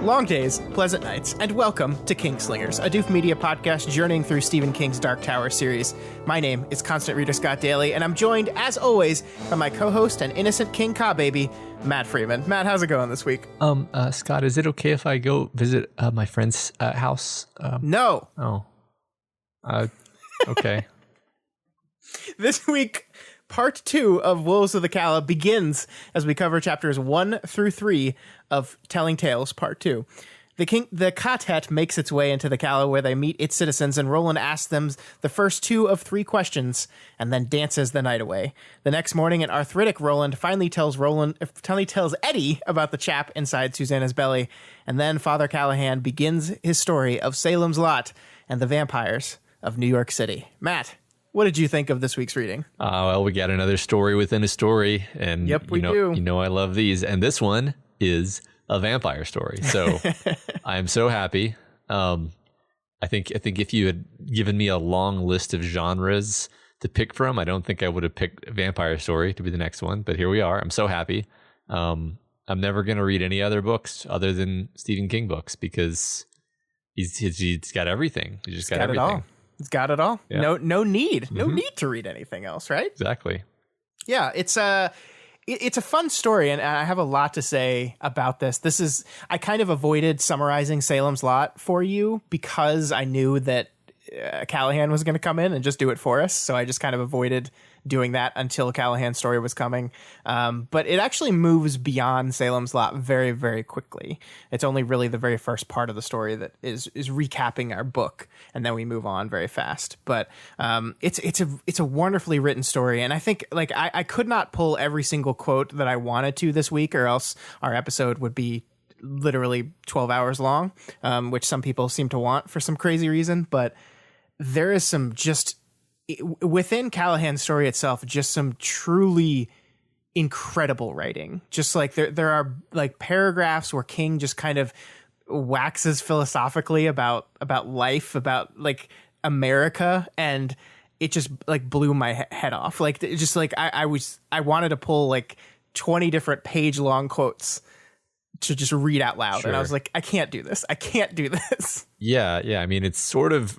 Long days, pleasant nights, and welcome to Kingslingers, a Doof Media podcast journeying through Stephen King's Dark Tower series. My name is Constant Reader Scott Daly, and I'm joined, as always, by my co-host and innocent King Ka baby, Matt Freeman. Matt, how's it going this week? Scott, is it okay if I go visit my friend's house? No. Oh. Okay. This week, part 2 of Wolves of the Calla begins as we cover chapters 1 through 3 of Telling Tales, part 2. The quartet makes its way into the Calla where they meet its citizens, and Roland asks them the first 2 of 3 questions and then dances the night away. The next morning, an arthritic Roland finally tells Eddie about the chap inside Susanna's belly, and then Father Callahan begins his story of Salem's Lot and the vampires of New York City. Matt, what did you think of this week's reading? Well, we got another story within a story, and yep, we do. You know I love these, and this one is a vampire story. So I'm so happy. I think if you had given me a long list of genres to pick from, I don't think I would have picked a vampire story to be the next one. But here we are. I'm so happy. I'm never going to read any other books other than Stephen King books because he's got everything. He's just got everything. It all. It's got it all. Yeah. No need to read anything else, right? Exactly. Yeah, it's a fun story, and I have a lot to say about this. I kind of avoided summarizing Salem's Lot for you because I knew that Callahan was going to come in and just do it for us. So I just kind of avoided doing that until Callahan's story was coming. But it actually moves beyond Salem's Lot very, very quickly. It's only really the very first part of the story that is recapping our book, and then we move on very fast. But it's a wonderfully written story, and I think I could not pull every single quote that I wanted to this week, or else our episode would be literally 12 hours long, which some people seem to want for some crazy reason. But there is some just within Callahan's story itself, just some truly incredible writing. Just like there are like paragraphs where King just kind of waxes philosophically about life, about like America, and it just like blew my head off. Like it just like I wanted to pull like 20 different page long quotes to just read out loud. Sure. And I was like, I can't do this. Yeah. I mean, it's sort of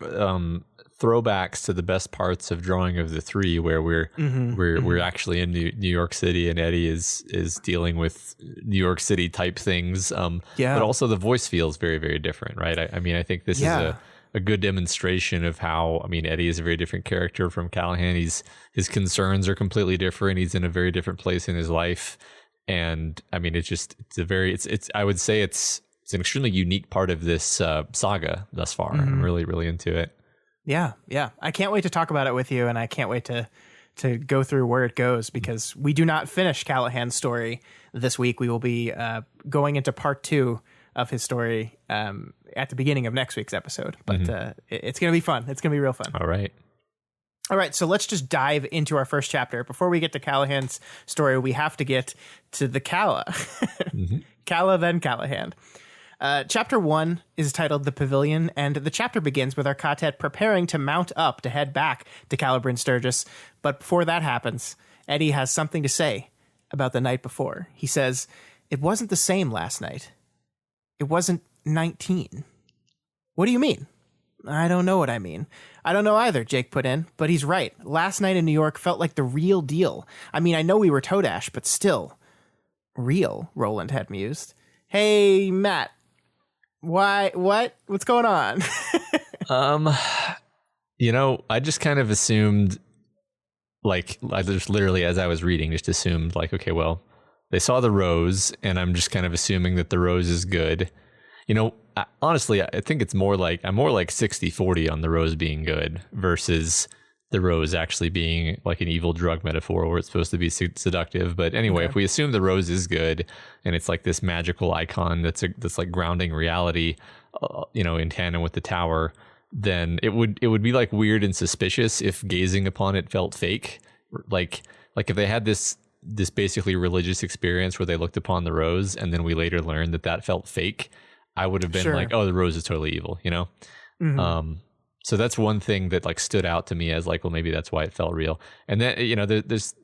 throwbacks to the best parts of Drawing of the Three, where we're actually in New York City, and Eddie is dealing with New York City type things. But also the voice feels very, very different, right? I think this is a good demonstration of how, Eddie is a very different character from Callahan. His concerns are completely different. He's in a very different place in his life. And I would say it's an extremely unique part of this saga thus far. Mm-hmm. I'm really, really into it. Yeah. I can't wait to talk about it with you, and I can't wait to go through where it goes, because we do not finish Callahan's story this week. We will be going into part 2 of his story at the beginning of next week's episode. But it's going to be fun. It's going to be real fun. All right, so let's just dive into our first chapter. Before we get to Callahan's story, we have to get to the Calla. Calla, then Callahan. Chapter 1 is titled The Pavilion, and the chapter begins with our quartet preparing to mount up to head back to Calla Sturgis. But before that happens, Eddie has something to say about the night before. He says, "It wasn't the same last night. It wasn't 19. What do you mean?" "I don't know what I mean." "I don't know either," Jake put in, but he's right. Last night in New York felt like the real deal. I know we were Todash, but still. Real, Roland had mused. "Hey, Matt. Why? What? What's going on?" I just kind of assumed, like, I just literally, as I was reading, just assumed, like, okay, well, they saw the rose, and I'm just kind of assuming that the rose is good. Honestly, I think it's more like, I'm more like 60-40 on the rose being good versus the rose actually being like an evil drug metaphor where it's supposed to be seductive. But anyway, If we assume the rose is good and it's like this magical icon that's like grounding reality, in tandem with the tower, then it would be like weird and suspicious if gazing upon it felt fake. Like if they had this basically religious experience where they looked upon the rose and then we later learned that felt fake, I would have been like, oh, the rose is totally evil, Mm-hmm. So that's one thing that like stood out to me as like, well, maybe that's why it felt real. And then, there's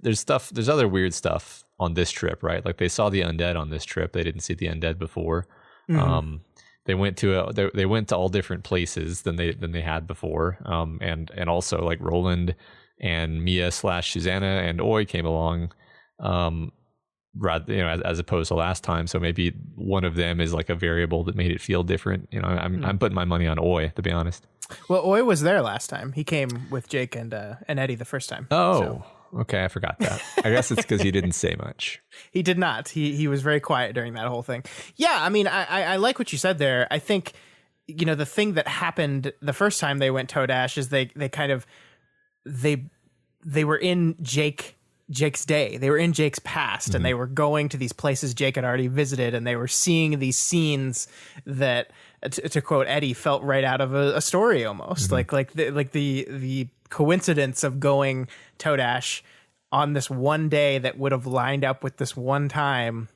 other weird stuff on this trip, right? Like they saw the undead on this trip. They didn't see the undead before. They went to they went to all different places than they had before, and also like Roland and Mia / Susanna and Oi came along, rather, as opposed to last time. So maybe one of them is like a variable that made it feel different. I'm putting my money on Oi, to be honest. Well, Oi was there last time. He came with Jake and Eddie the first time. Oh. So. Okay, I forgot that. I guess it's because he didn't say much. He did not. He was very quiet during that whole thing. Yeah, I mean, I like what you said there. I think, the thing that happened the first time they went Todash is they kind of they were in Jake's day. They were in Jake's past, and they were going to these places Jake had already visited, and they were seeing these scenes that, to quote Eddie, felt right out of a story almost. Like the coincidence of going Todash on this one day that would have lined up with this one time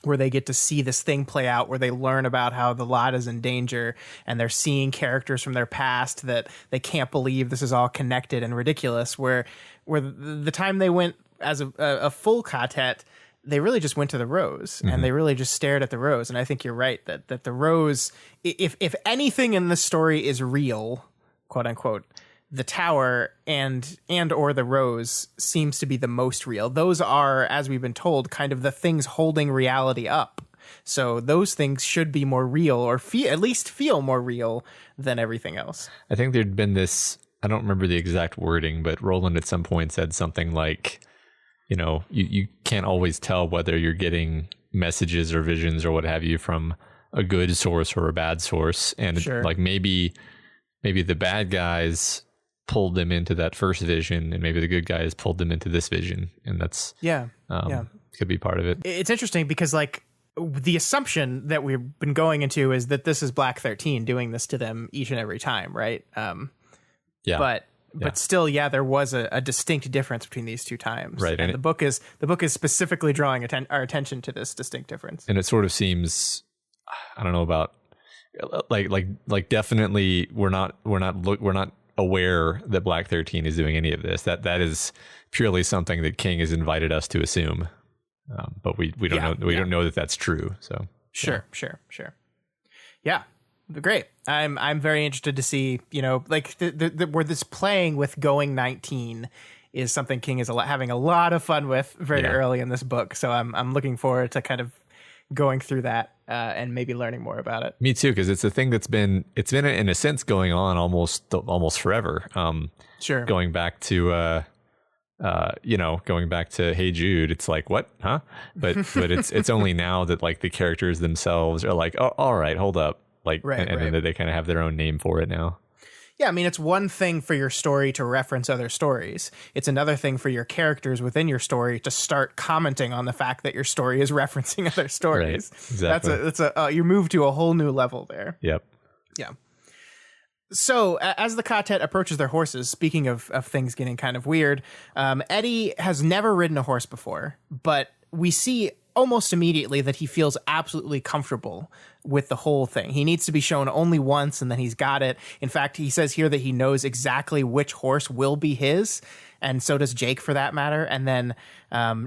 where they get to see this thing play out, where they learn about how the lot is in danger, and they're seeing characters from their past that they can't believe this is all connected and ridiculous, where the time they went as a full quartet, they really just went to the Rose, and they really just stared at the Rose. And I think you're right that the Rose, if anything in this story is real, quote unquote, the tower and or the Rose seems to be the most real. Those are, as we've been told, kind of the things holding reality up. So those things should be more real, or at least feel more real than everything else. I think there'd been this, I don't remember the exact wording, but Roland at some point said something like, you can't always tell whether you're getting messages or visions or what have you from a good source or a bad source. And like maybe the bad guys pulled them into that first vision, and maybe the good guys pulled them into this vision, and that's could be part of it. It's interesting because like the assumption that we've been going into is that this is Black 13 doing this to them each and every time, right? But still, there was a distinct difference between these two times, right? And the book is specifically drawing our attention to this distinct difference. And it sort of seems, I don't know about like definitely we're not aware that Black 13 is doing any of this. That is purely something that King has invited us to assume, but we don't know. We don't know that that's true. So sure. Yeah, great. I'm very interested to see. Like where this playing with going 19 is something King is having a lot of fun with very early in this book. So I'm looking forward to kind of going through that and maybe learning more about it. Me too, because it's a thing it's been in a sense going on almost forever. Sure. Going back to going back to Hey Jude, it's like, what? Huh? But it's only now that like the characters themselves are like, oh, all right, hold up. Like, and then they kind of have their own name for it now. Yeah, I mean, it's one thing for your story to reference other stories. It's another thing for your characters within your story to start commenting on the fact that your story is referencing other stories. Right, exactly. That's you move to a whole new level there. Yep. Yeah. So as the quartet approaches their horses, speaking of things getting kind of weird, Eddie has never ridden a horse before, but we see almost immediately that he feels absolutely comfortable with the whole thing. He needs to be shown only once, and then he's got it. In fact, he says here that he knows exactly which horse will be his, and so does Jake for that matter. And then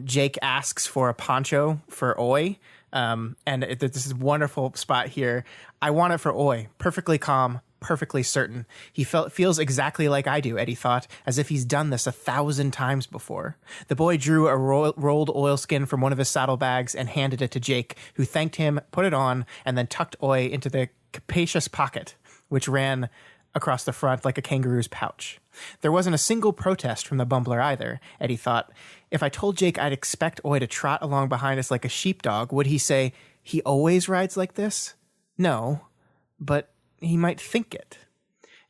Jake asks for a poncho for Oi, and this is a wonderful spot here. I want it for Oi, perfectly calm, perfectly certain. He feels exactly like I do, Eddie thought, as if he's done this 1,000 times before. The boy drew a rolled oilskin from one of his saddlebags and handed it to Jake, who thanked him, put it on, and then tucked Oi into the capacious pocket, which ran across the front like a kangaroo's pouch. There wasn't a single protest from the bumbler either, Eddie thought. If I told Jake I'd expect Oi to trot along behind us like a sheepdog, would he say, he always rides like this? No, but he might think it.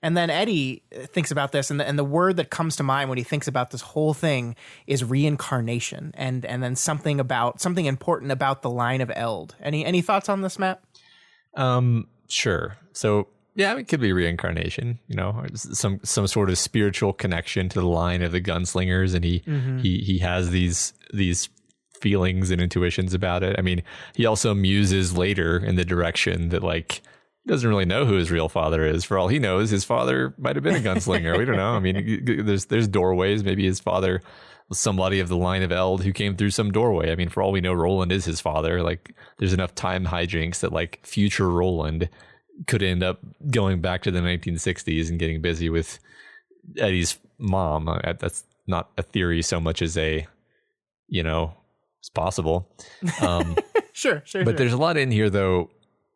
And then Eddie thinks about this, and the word that comes to mind when he thinks about this whole thing is reincarnation, and then something important about the line of Eld. Any thoughts on this, Matt? Sure. So yeah, it could be reincarnation, some sort of spiritual connection to the line of the gunslingers, and he has these feelings and intuitions about it. I mean, he also muses later in the direction that like doesn't really know who his real father is. For all he knows, his father might have been a gunslinger. We don't know. I mean, there's doorways. Maybe his father somebody of the line of Eld who came through some doorway. I mean, for all we know, Roland is his father. Like, there's enough time hijinks that like future Roland could end up going back to the 1960s and getting busy with Eddie's mom. That's not a theory so much as a, it's possible. Sure. But there's a lot in here, though.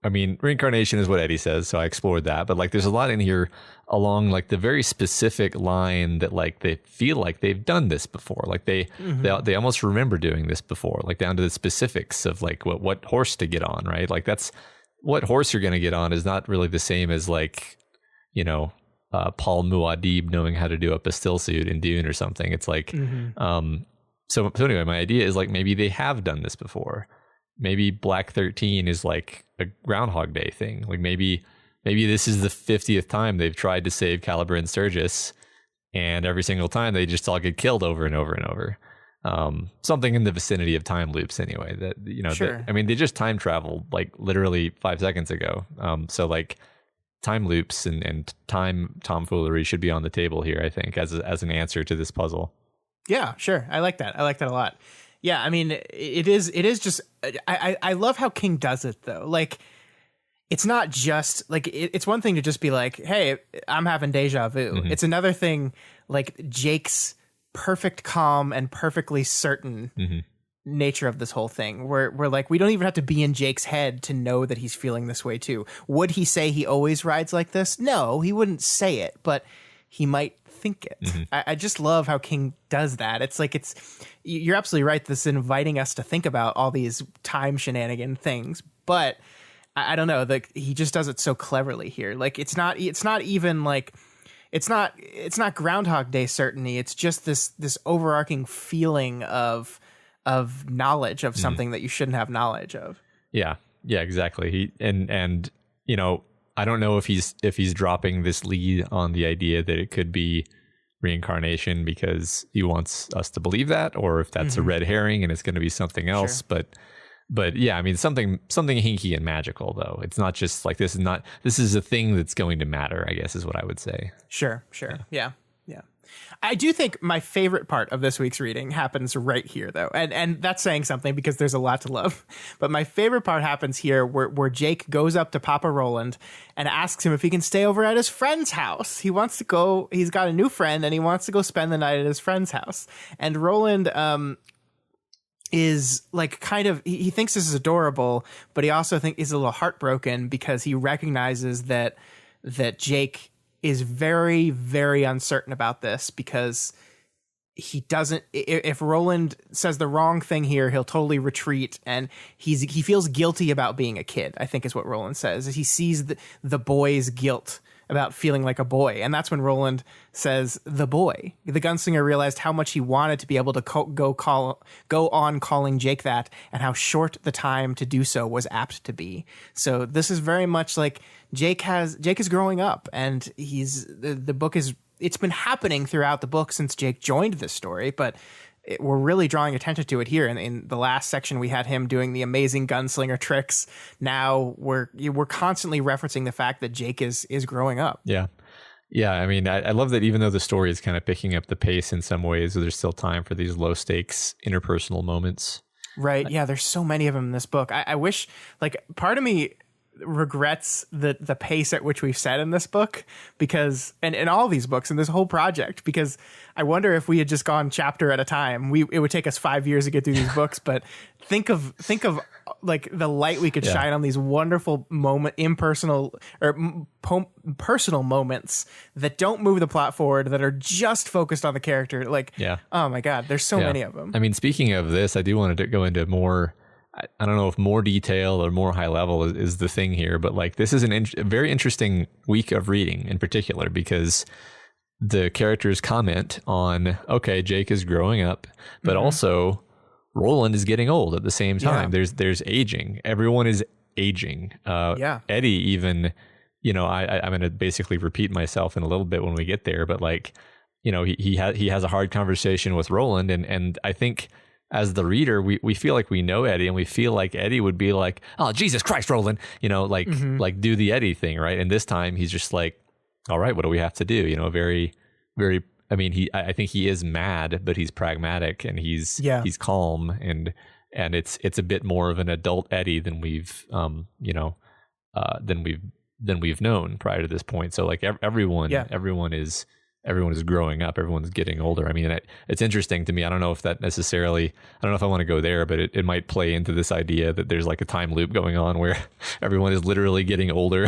I mean, reincarnation is what Eddie says, so I explored that. But like, there's a lot in here along like the very specific line that like they feel like they've done this before. Like they almost remember doing this before, like down to the specifics of like what horse to get on, right? Like that's what horse you're going to get on is not really the same as like, Paul Muad'Dib knowing how to do a pastille suit in Dune or something. It's like, so anyway, my idea is like maybe they have done this before. Maybe Black 13 is like a Groundhog Day thing. Like maybe this is the 50th time they've tried to save Caliber and Sturgis, and every single time they just all get killed over and over and over. Something in the vicinity of time loops anyway. That Sure. They just time traveled like literally 5 seconds ago. So like time loops and time tomfoolery should be on the table here, I think, as an answer to this puzzle. Yeah, sure. I like that. I like that a lot. Yeah, I mean, it is just, I love how King does it, though. Like, it's not just, like, it's one thing to just be like, hey, I'm having deja vu. Mm-hmm. It's another thing, like, Jake's perfect calm and perfectly certain nature of this whole thing, where like, we don't even have to be in Jake's head to know that he's feeling this way, too. Would he say he always rides like this? No, he wouldn't say it, but he might think it. Mm-hmm. I just love how King does that. It's like, you're absolutely right. This is inviting us to think about all these time shenanigan things, but I don't know, like he just does it so cleverly here. Like it's not even like, it's not Groundhog Day certainty. It's just this overarching feeling of knowledge of something that you shouldn't have knowledge of. Yeah, exactly. I don't know if he's dropping this lead on the idea that it could be reincarnation because he wants us to believe that, or if that's a red herring and it's going to be something else. Sure. But yeah, I mean something hinky and magical though. It's not just like this is a thing that's going to matter, I guess is what I would say. Sure. Yeah. I do think my favorite part of this week's reading happens right here, though. And that's saying something because there's a lot to love. But my favorite part happens here where Jake goes up to Papa Roland and asks him if he can stay over at his friend's house. He wants to go. He's got a new friend and he wants to go spend the night at his friend's house. And Roland is like kind of, he thinks this is adorable, but he also is a little heartbroken because he recognizes that Jake is very, very uncertain about this because he doesn't, if Roland says the wrong thing here, he'll totally retreat, and he feels guilty about being a kid, I think is what Roland says. He sees the boy's guilt about feeling like a boy, and that's when Roland says the boy. The gunslinger realized how much he wanted to be able to go on calling Jake that, and how short the time to do so was apt to be. So this is very much like Jake is growing up, and the book is, it's been happening throughout the book since Jake joined this story, but we're really drawing attention to it here. In the last section, we had him doing the amazing gunslinger tricks. Now we're constantly referencing the fact that Jake is growing up. Yeah. I mean, I love that even though the story is kind of picking up the pace in some ways, there's still time for these low stakes interpersonal moments. Right. Yeah. There's so many of them in this book. I wish, like, part of me regrets the pace at which we've set in this book, because and in all these books and this whole project, because I wonder if we had just gone chapter at a time, it would take us 5 years to get through these books. But think of like the light we could shine on these wonderful personal moments that don't move the plot forward, that are just focused on the character. Like, oh my God, there's so many of them. I mean, speaking of this, I do want to go into more, I don't know if more detail or more high level is the thing here, but like this is a very interesting week of reading in particular, because the characters comment on, okay, Jake is growing up, but also Roland is getting old at the same time. There's aging. Everyone is aging. Eddie even, I'm going to basically repeat myself in a little bit when we get there, but like, he has a hard conversation with Roland, and I think as the reader, we feel like we know Eddie, and we feel like Eddie would be like, oh, Jesus Christ, Roland, like do the Eddie thing, right? And this time he's just like, all right, what do we have to do? Very, very I mean, I think he is mad, but he's pragmatic and he's calm, and it's a bit more of an adult Eddie than we've than we've known prior to this point. So like everyone is growing up, everyone's getting older. I mean, it's interesting to me. I don't know if I want to go there, but it might play into this idea that there's like a time loop going on where everyone is literally getting older.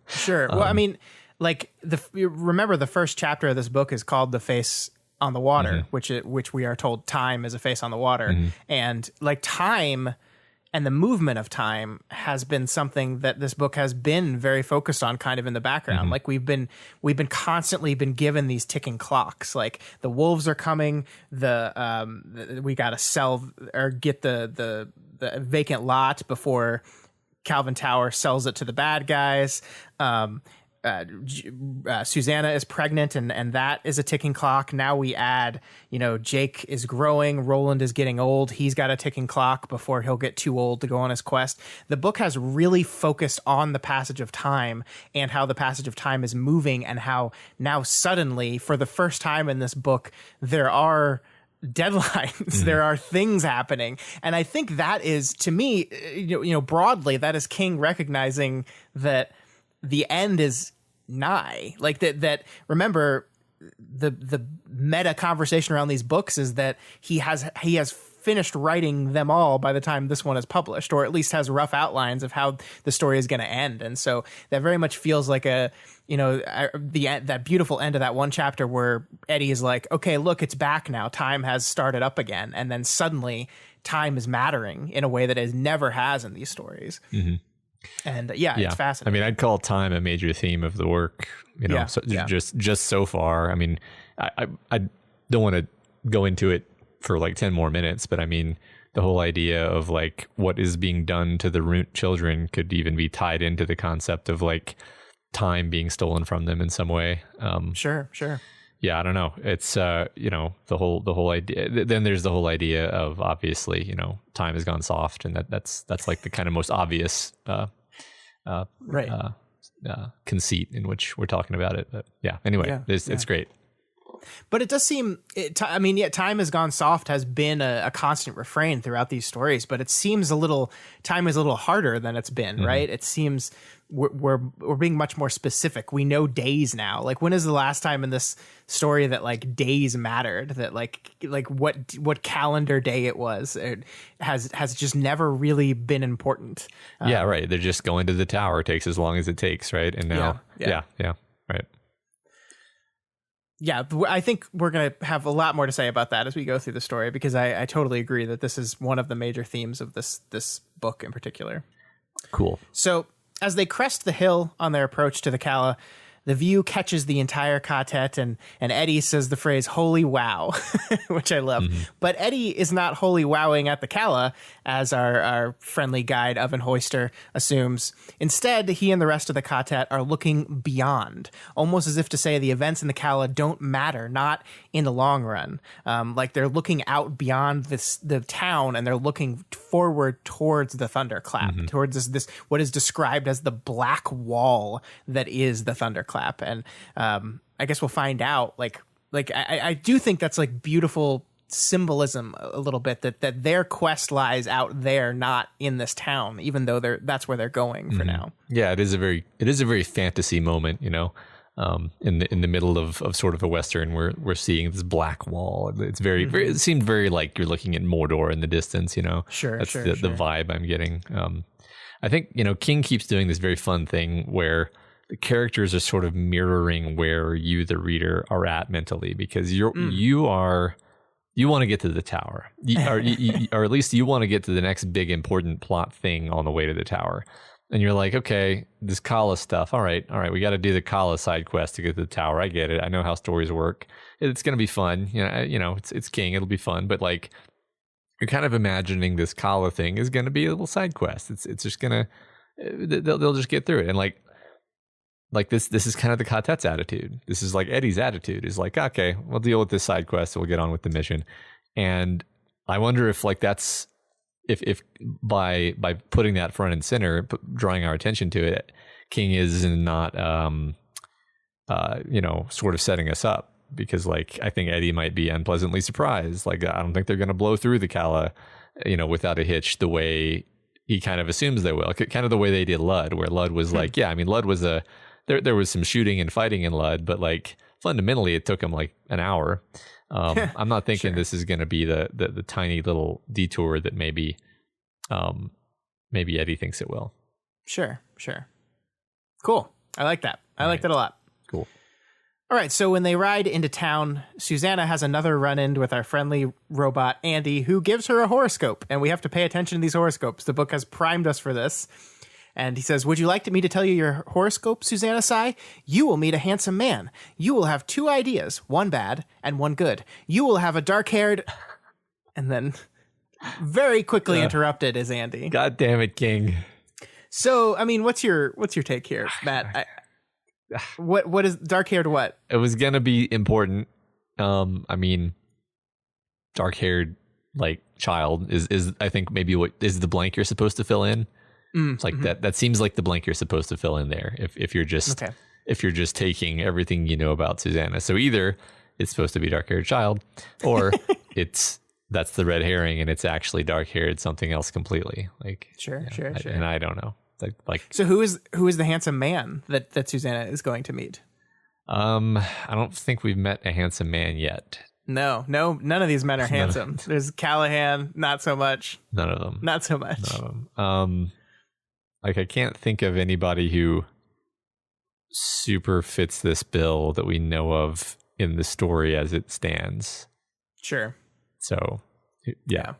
Sure. Well, I mean, like remember the first chapter of this book is called The Face on the Water, which we are told time is a face on the water. And like time and the movement of time has been something that this book has been very focused on, kind of in the background. Like we've been constantly been given these ticking clocks. Like the wolves are coming, we got to sell or get the vacant lot before Calvin Tower sells it to the bad guys. Susanna is pregnant, and that is a ticking clock. Now we add, Jake is growing, Roland is getting old. He's got a ticking clock before he'll get too old to go on his quest. The book has really focused on the passage of time and how the passage of time is moving, and how now suddenly, for the first time in this book, there are deadlines. There are things happening. And I think that is, to me, broadly, that is King recognizing that the end is nigh. Like that remember, the meta conversation around these books is that he has finished writing them all by the time this one is published, or at least has rough outlines of how the story is going to end. And so that very much feels like that beautiful end of that one chapter where Eddie is like, okay, look, it's back now. Time has started up again. And then suddenly time is mattering in a way that it never has in these stories. And it's fascinating. I mean, I'd call time a major theme of the work, just so far. I mean, I don't want to go into it for like 10 more minutes, but I mean, the whole idea of like what is being done to the Root children could even be tied into the concept of like time being stolen from them in some way. Sure. Yeah, I don't know. It's the whole idea. Then there's the whole idea of, obviously, time has gone soft, and that's like the kind of most obvious conceit in which we're talking about it. But yeah, anyway, it's great. But it does seem, time has gone soft has been a constant refrain throughout these stories, but it seems time is a little harder than it's been, right? It seems we're being much more specific. We know days now. Like, when is the last time in this story that like days mattered, that like what calendar day it was? It has just never really been important. Yeah, right. They're just going to the tower. It takes as long as it takes, right? And now, right. Yeah, I think we're going to have a lot more to say about that as we go through the story, because I totally agree that this is one of the major themes of this book in particular. Cool. So as they crest the hill on their approach to the Calla, the view catches the entire quartet, and Eddie says the phrase "holy wow," which I love. But Eddie is not holy wowing at the Calla, as our friendly guide Oven Hoister assumes. Instead, he and the rest of the quartet are looking beyond, almost as if to say the events in the Calla don't matter, not in the long run. Like they're looking out beyond the town, and they're looking forward towards the thunderclap, towards this what is described as the black wall that is the thunderclap. And I guess we'll find out. I do think that's like beautiful symbolism a little bit, that their quest lies out there, not in this town, even though that's where they're going for now. Yeah, it is a very fantasy moment, in the middle of sort of a Western, where we're seeing this black wall. It's very, it seemed very like you're looking at Mordor in the distance, Sure. That's the vibe I'm getting. I think, King keeps doing this very fun thing where the characters are sort of mirroring where you, the reader, are at mentally, because you want to get to the tower, or at least you want to get to the next big important plot thing on the way to the tower. And you're like, okay, this Calla stuff. All right. We got to do the Calla side quest to get to the tower. I get it. I know how stories work. It's going to be fun. It's King. It'll be fun. But like, you're kind of imagining this Calla thing is going to be a little side quest. It's just going to, they'll just get through it. And like this is kind of the quartet's attitude. This is like Eddie's attitude, is like, okay, we'll deal with this side quest, we'll get on with the mission. And I wonder if like that's, if by putting that front and center, drawing our attention to it, King is not, sort of setting us up because like I think Eddie might be unpleasantly surprised. Like I don't think they're going to blow through the Calla, without a hitch the way he kind of assumes they will. Kind of the way they did Lud, where Lud was like, yeah, I mean, Lud was there was some shooting and fighting in Lud, but like fundamentally it took him like an hour. I'm not thinking this is going to be the tiny little detour that maybe Eddie thinks it will. Sure. Cool. I like that. I like that a lot. Cool. All right, so when they ride into town, Susanna has another run-in with our friendly robot, Andy, who gives her a horoscope, and we have to pay attention to these horoscopes. The book has primed us for this. And he says, would you like me to tell you your horoscope, Susanna Sai? You will meet a handsome man. You will have 2 ideas, one bad and one good. You will have a dark-haired... And then very quickly interrupted is Andy. God damn it, King. So, I mean, what's your take here, Matt? What is dark-haired what? It was going to be important. I mean, dark-haired, like, child is I think maybe what is the blank you're supposed to fill in. It's like that seems like the blank you're supposed to fill in there if you're just if you're just taking everything you know about Susanna. So either it's supposed to be dark-haired child, or that's the red herring and it's actually dark-haired something else completely. Like sure. And I don't know. Like so who is the handsome man that Susanna is going to meet? I don't think we've met a handsome man yet. No, none of these men are handsome. There's Callahan, not so much. None of them. Not so much. None of them. Like I can't think of anybody who super fits this bill that we know of in the story as it stands. Sure. So, yeah.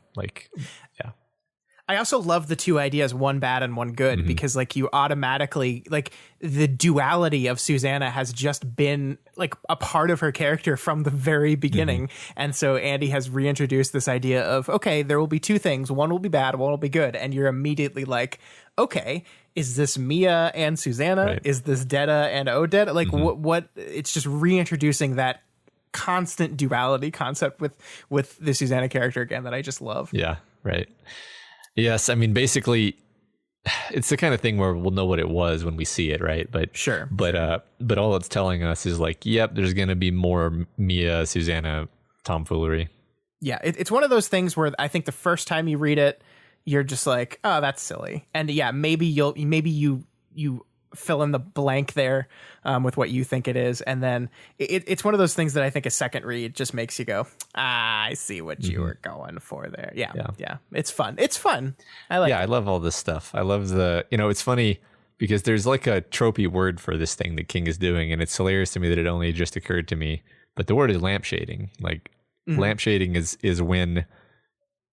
I also love the 2 ideas, one bad and one good, because like you automatically like the duality of Susanna has just been like a part of her character from the very beginning. And so Andy has reintroduced this idea of, okay, there will be 2 things. One will be bad, one will be good. And you're immediately like, okay, is this Mia and Susanna? Right. Is this Detta and Odetta? Like what it's just reintroducing that constant duality concept with the Susanna character again that I just love. Yeah, right. Yes, I mean basically it's the kind of thing where we'll know what it was when we see it, right? But sure. But all it's telling us is like, yep, there's going to be more Mia, Susanna tomfoolery. Yeah, it's one of those things where I think the first time you read it, you're just like, oh, that's silly. And yeah, maybe you fill in the blank there with what you think it is. And then it's one of those things that I think a second read just makes you go, I see what you were going for there. Yeah. It's fun. I like it. I love all this stuff. I love it's funny because there's like a tropey word for this thing that King is doing. And it's hilarious to me that it only just occurred to me. But the word is lampshading. Like lampshading is when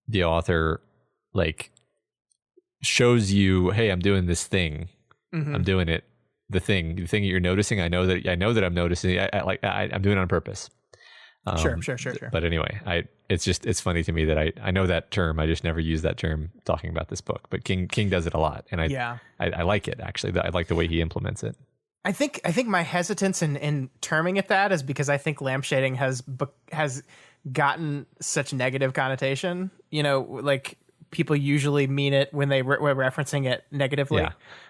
the author like shows you, hey, I'm doing this thing. I'm doing it. The thing that you're noticing, I know that I'm noticing. I'm doing it on purpose. Sure. But anyway, it's funny to me that I know that term. I just never use that term talking about this book. But King does it a lot, and I like it actually. I like the way he implements it. I think my hesitance in terming it that is because I think lampshading has gotten such negative connotation. Like people usually mean it when we're referencing it negatively.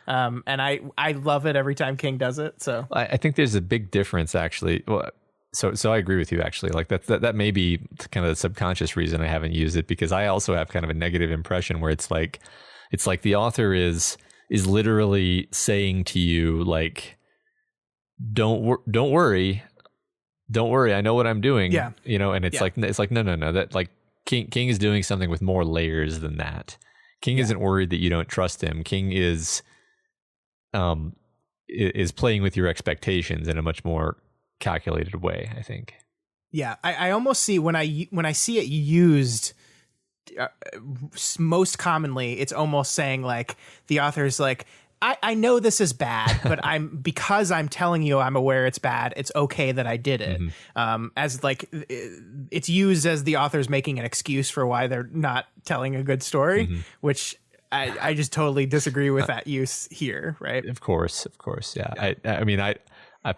And I love it every time King does it. So I think there's a big difference actually. Well, so I agree with you actually. Like that may be kind of the subconscious reason I haven't used it, because I also have kind of a negative impression where it's like the author is literally saying to you like, don't worry. I know what I'm doing. Yeah. And it's like no, that like, King is doing something with more layers than that. King isn't worried that you don't trust him. King is playing with your expectations in a much more calculated way, I think. Yeah, I almost see when I see it used most commonly, it's almost saying like the author's like, I know this is bad, but because I'm telling you I'm aware it's bad, it's okay that I did it. As like it's used as the author's making an excuse for why they're not telling a good story, which I just totally disagree with that use here, right? Of course, yeah. I mean, I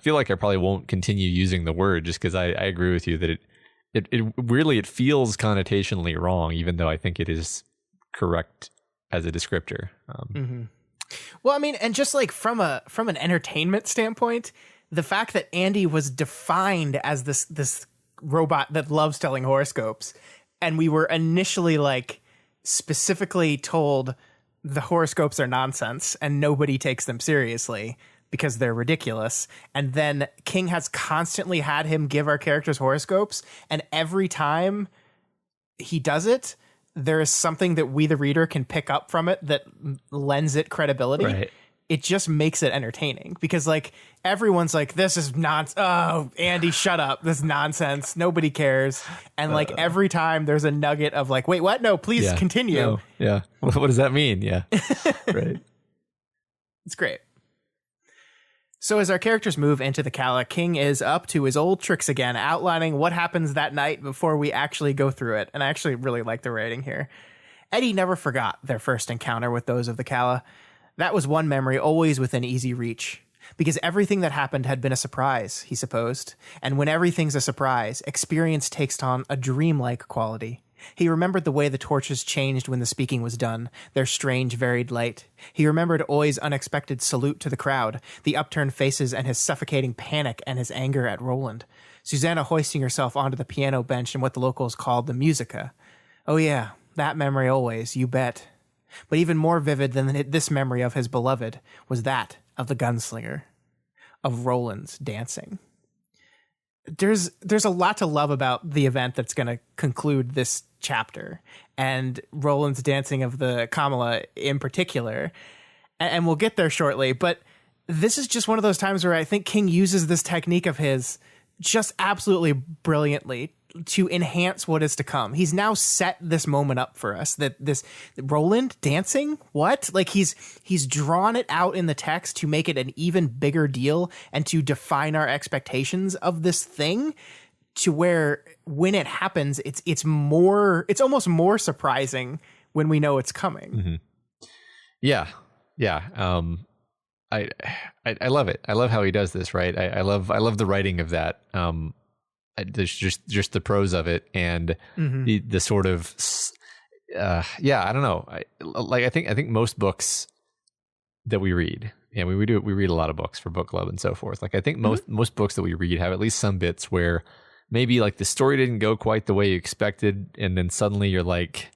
feel like I probably won't continue using the word just because I agree with you that it really feels connotationally wrong, even though I think it is correct as a descriptor. Well, I mean, and just like from an entertainment standpoint, the fact that Andy was defined as this robot that loves telling horoscopes, and we were initially like specifically told the horoscopes are nonsense and nobody takes them seriously because they're ridiculous. And then King has constantly had him give our characters horoscopes, and every time he does it, there is something that we, the reader, can pick up from it that lends it credibility. Right. It just makes it entertaining because like everyone's like, this is nonsense. Oh, Andy, shut up. This is nonsense. Nobody cares. And like every time there's a nugget of like, wait, what? No, please continue. No. Yeah. What does that mean? Yeah. Right. It's great. So as our characters move into the Calla, King is up to his old tricks again, outlining what happens that night before we actually go through it. And I actually really like the writing here. Eddie never forgot their first encounter with those of the Calla. That was one memory always within easy reach, because everything that happened had been a surprise, he supposed. And when everything's a surprise, experience takes on a dreamlike quality. He remembered the way the torches changed when the speaking was done, their strange varied light. He remembered Oi's unexpected salute to the crowd, the upturned faces and his suffocating panic and his anger at Roland. Susanna hoisting herself onto the piano bench in what the locals called the musica. Oh yeah, that memory always, you bet. But even more vivid than this memory of his beloved was that of the gunslinger, of Roland's dancing. There's a lot to love about the event that's going to conclude this chapter, and Roland's dancing of the Kamala in particular, and we'll get there shortly, but this is just one of those times where I think King uses this technique of his just absolutely brilliantly to enhance what is to come. He's now set this moment up for us, that this Roland dancing, what? Like he's drawn it out in the text to make it an even bigger deal and to define our expectations of this thing, to where when it happens, it's almost more surprising when we know it's coming. Mm-hmm. Yeah. I love it. I love how he does this, right? I love the writing of that. There's just the prose of it, and the sort of I don't know. I think most books that we read, and we read a lot of books for book club and so forth. Like I think most books that we read have at least some bits where maybe like the story didn't go quite the way you expected, and then suddenly you're like,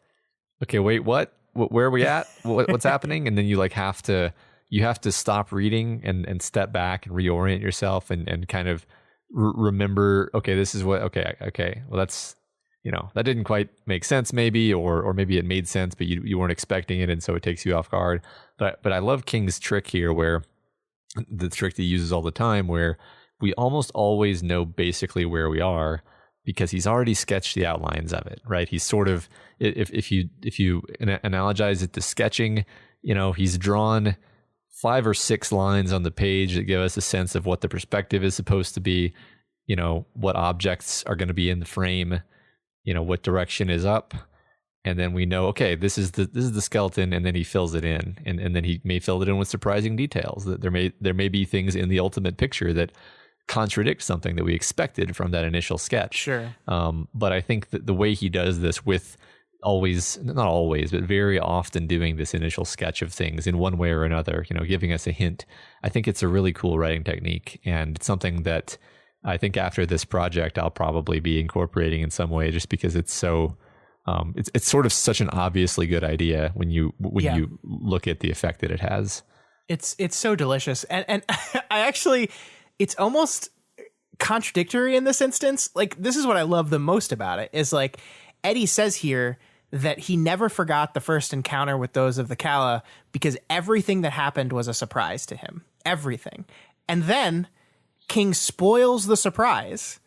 okay, wait, what? Where are we at? What's happening? And then you like have to stop reading and step back and reorient yourself and kind of remember, okay, this is what, okay. Well, that's, that didn't quite make sense maybe, or maybe it made sense, but you weren't expecting it. And so it takes you off guard. But I love King's trick here, where the trick that he uses all the time, where we almost always know basically where we are because he's already sketched the outlines of it, right? He's sort of, if you analogize it to sketching, he's drawn 5 or 6 lines on the page that give us a sense of what the perspective is supposed to be, what objects are going to be in the frame, what direction is up. And then we know, okay, this is the skeleton, and then he fills it in. And then he may fill it in with surprising details. That there may be things in the ultimate picture that contradict something that we expected from that initial sketch. Sure. But I think that the way he does this with not always, but very often doing this initial sketch of things in one way or another, giving us a hint. I think it's a really cool writing technique, and it's something that I think after this project, I'll probably be incorporating in some way, just because it's so, it's sort of such an obviously good idea when you look at the effect that it has. It's so delicious. And I actually, it's almost contradictory in this instance. Like, this is what I love the most about it, is like, Eddie says here that he never forgot the first encounter with those of the Calla because everything that happened was a surprise to him. Everything. And then King spoils the surprise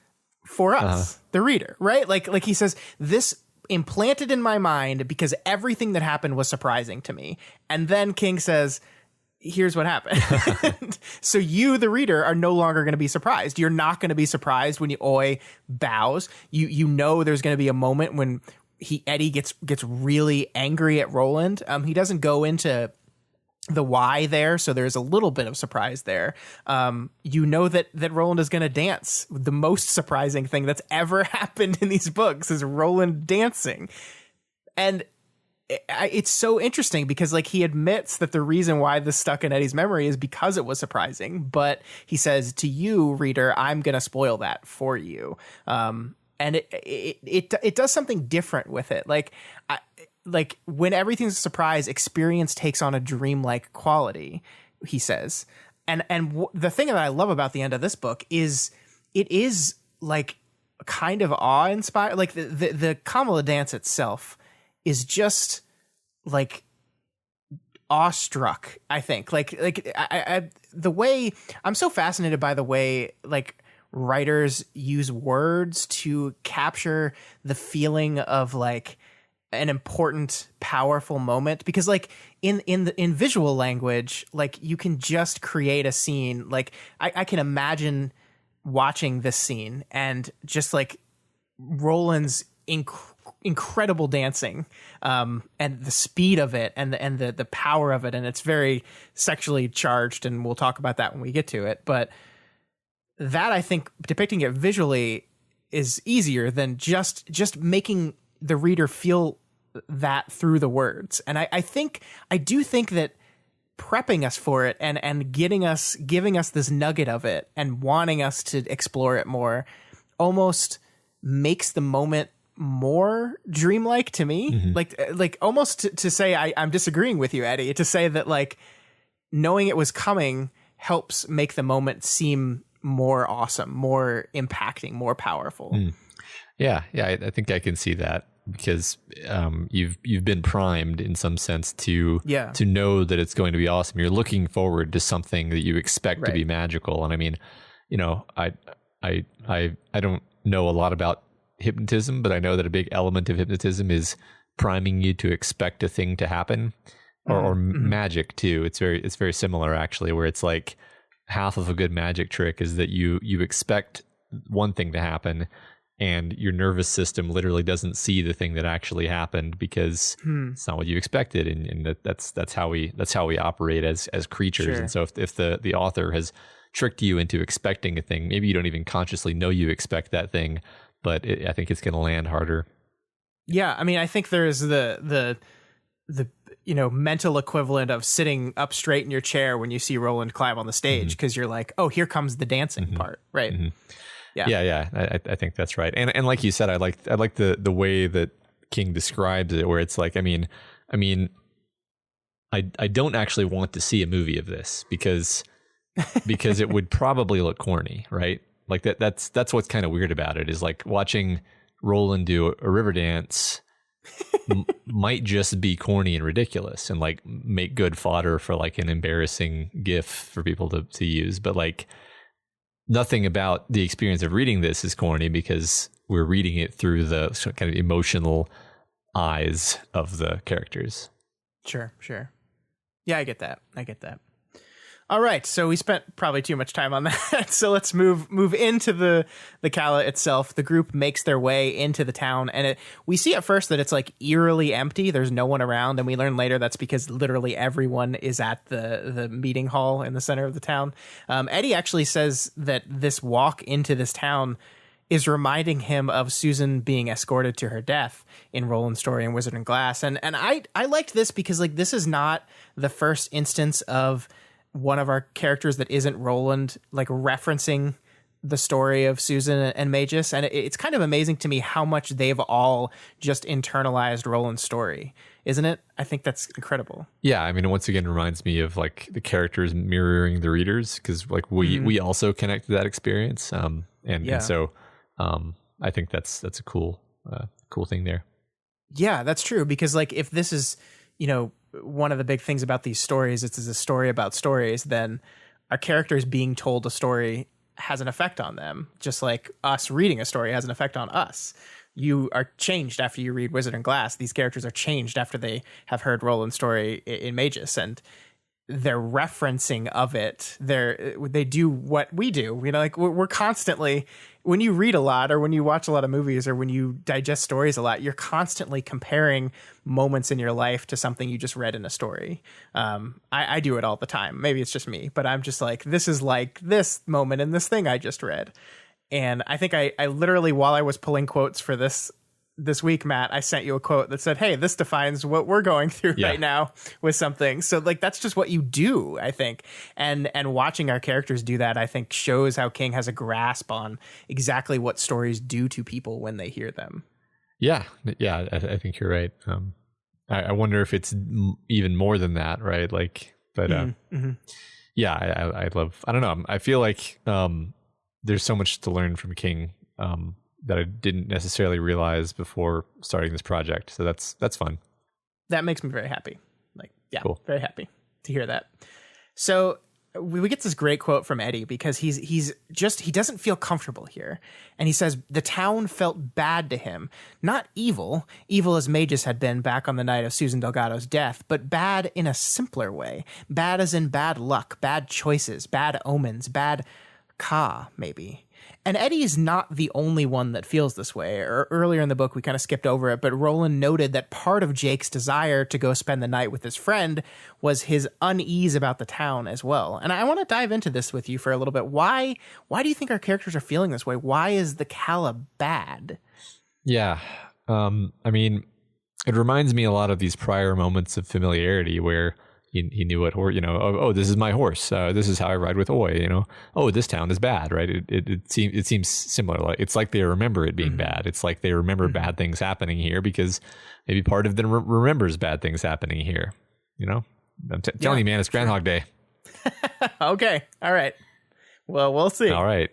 for us, the reader, right? Like he says, this implanted in my mind because everything that happened was surprising to me. And then King says, here's what happened. So you, the reader, are no longer going to be surprised. You're not going to be surprised when Oi bows. You know there's going to be a moment when Eddie gets really angry at Roland. He doesn't go into the why there, so there's a little bit of surprise there. You know that Roland is going to dance. The most surprising thing that's ever happened in these books is Roland dancing. And it's so interesting because like he admits that the reason why this stuck in Eddie's memory is because it was surprising, but he says to you, reader, I'm gonna spoil that for you. And it does something different with it. Like when everything's a surprise, experience takes on a dreamlike quality, he says. And the thing that I love about the end of this book is it is like kind of awe-inspired. Like the Kamala dance itself is just like awestruck, I think. I the way I'm so fascinated by the way like writers use words to capture the feeling of like an important, powerful moment, because like in visual language, like you can just create a scene. Like I can imagine watching this scene and just like Roland's incredible dancing, and the speed of it and the power of it, and it's very sexually charged, and we'll talk about that when we get to it. But that, I think, depicting it visually is easier than just making the reader feel that through the words. And I do think that prepping us for it and giving us this nugget of it and wanting us to explore it more almost makes the moment more dreamlike to me. Mm-hmm. Like almost to say I'm disagreeing with you, Eddie, to say that like knowing it was coming helps make the moment seem more awesome, more impacting, more powerful. Yeah, I think I can see that, because you've been primed in some sense to know that it's going to be awesome. You're looking forward to something that you expect to be magical. And I mean, you know, I don't know a lot about hypnotism, but I know that a big element of hypnotism is priming you to expect a thing to happen, or magic too. It's very similar actually, where it's like half of a good magic trick is that you expect one thing to happen, and your nervous system literally doesn't see the thing that actually happened because it's not what you expected, and that's how we operate as creatures. Sure. And so if the author has tricked you into expecting a thing, maybe you don't even consciously know you expect that thing, but I think it's going to land harder. Yeah, I mean, I think there is the you know, mental equivalent of sitting up straight in your chair when you see Roland climb on the stage, because you're like, oh, here comes the dancing part, right? Yeah. I think that's right. And like you said, I like the way that King describes it, where it's like, I mean, I don't actually want to see a movie of this because it would probably look corny, right? Like that's what's kind of weird about it, is like watching Roland do a river dance might just be corny and ridiculous and like make good fodder for like an embarrassing gif for people to use. But like nothing about the experience of reading this is corny, because we're reading it through the kind of emotional eyes of the characters. Sure. Yeah, I get that. All right, so we spent probably too much time on that. So let's move into the Calla itself. The group makes their way into the town, and we see at first that it's like eerily empty. There's no one around, and we learn later that's because literally everyone is at the meeting hall in the center of the town. Eddie actually says that this walk into this town is reminding him of Susan being escorted to her death in Roland's story in Wizard and Glass. And I liked this because like this is not the first instance of one of our characters that isn't Roland like referencing the story of Susan and Magus. And it's kind of amazing to me how much they've all just internalized Roland's story, isn't it? I think that's incredible. Yeah, I mean, it once again reminds me of like the characters mirroring the readers, because like we also connect to that experience. And so I think that's a cool thing there. Yeah, that's true, because like if this is, you know, one of the big things about these stories, it's a story about stories, then our characters being told a story has an effect on them, just like us reading a story has an effect on us. You are changed after you read Wizard and Glass. These characters are changed after they have heard Roland's story in Magus, and their referencing of it, they do what we do. You know, like we're constantly, when you read a lot or when you watch a lot of movies or when you digest stories a lot, you're constantly comparing moments in your life to something you just read in a story. I do it all the time. Maybe it's just me, but I'm just like, this is like this moment in this thing I just read. And I think I literally, while I was pulling quotes for this this week, Matt, I sent you a quote that said, hey, this defines what we're going through right now with something. So like, that's just what you do, I think. And watching our characters do that, I think shows how King has a grasp on exactly what stories do to people when they hear them. Yeah. I think you're right. I wonder if it's even more than that, right? Like, but yeah, I love, I don't know. I feel like there's so much to learn from King that I didn't necessarily realize before starting this project. So that's fun. That makes me very happy. Like, yeah, cool. Very happy to hear that. So we get this great quote from Eddie because he doesn't feel comfortable here. And he says, the town felt bad to him, not evil as Magus had been back on the night of Susan Delgado's death, but bad in a simpler way. Bad as in bad luck, bad choices, bad omens, bad maybe. And Eddie is not the only one that feels this way. Earlier in the book, we kind of skipped over it, but Roland noted that part of Jake's desire to go spend the night with his friend was his unease about the town as well. And I want to dive into this with you for a little bit. Why do you think our characters are feeling this way? Why is the Calla bad? Yeah. I mean, it reminds me a lot of these prior moments of familiarity where he knew what horse, oh, this is my horse. This is how I ride with Oy, oh, this town is bad, right? It seems similar. Like it's like they remember it being bad. It's like they remember bad things happening here because maybe part of them remembers bad things happening here. I'm telling you, man, it's Groundhog Day. Okay. All right. Well, we'll see. All right.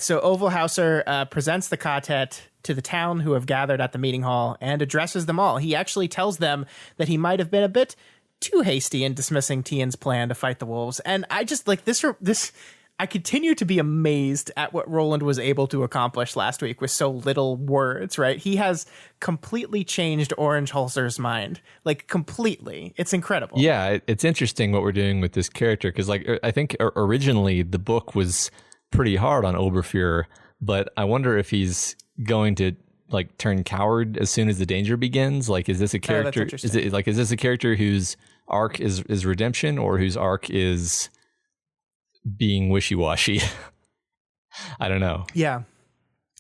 So Ovalhauser presents the quartet to the town who have gathered at the meeting hall and addresses them all. He actually tells them that he might have been a bit too hasty in dismissing Tian's plan to fight the wolves. And I just like this. I continue to be amazed at what Roland was able to accomplish last week with so little words, right? He has completely changed Orange Hulser's mind, like completely. It's incredible. Yeah, it's interesting what we're doing with this character because like I think originally the book was pretty hard on Oberfuhrer, but I wonder if he's going to like turn coward as soon as the danger begins. Like, is this a character? Is this a character whose arc is redemption or whose arc is being wishy-washy? I don't know. Yeah.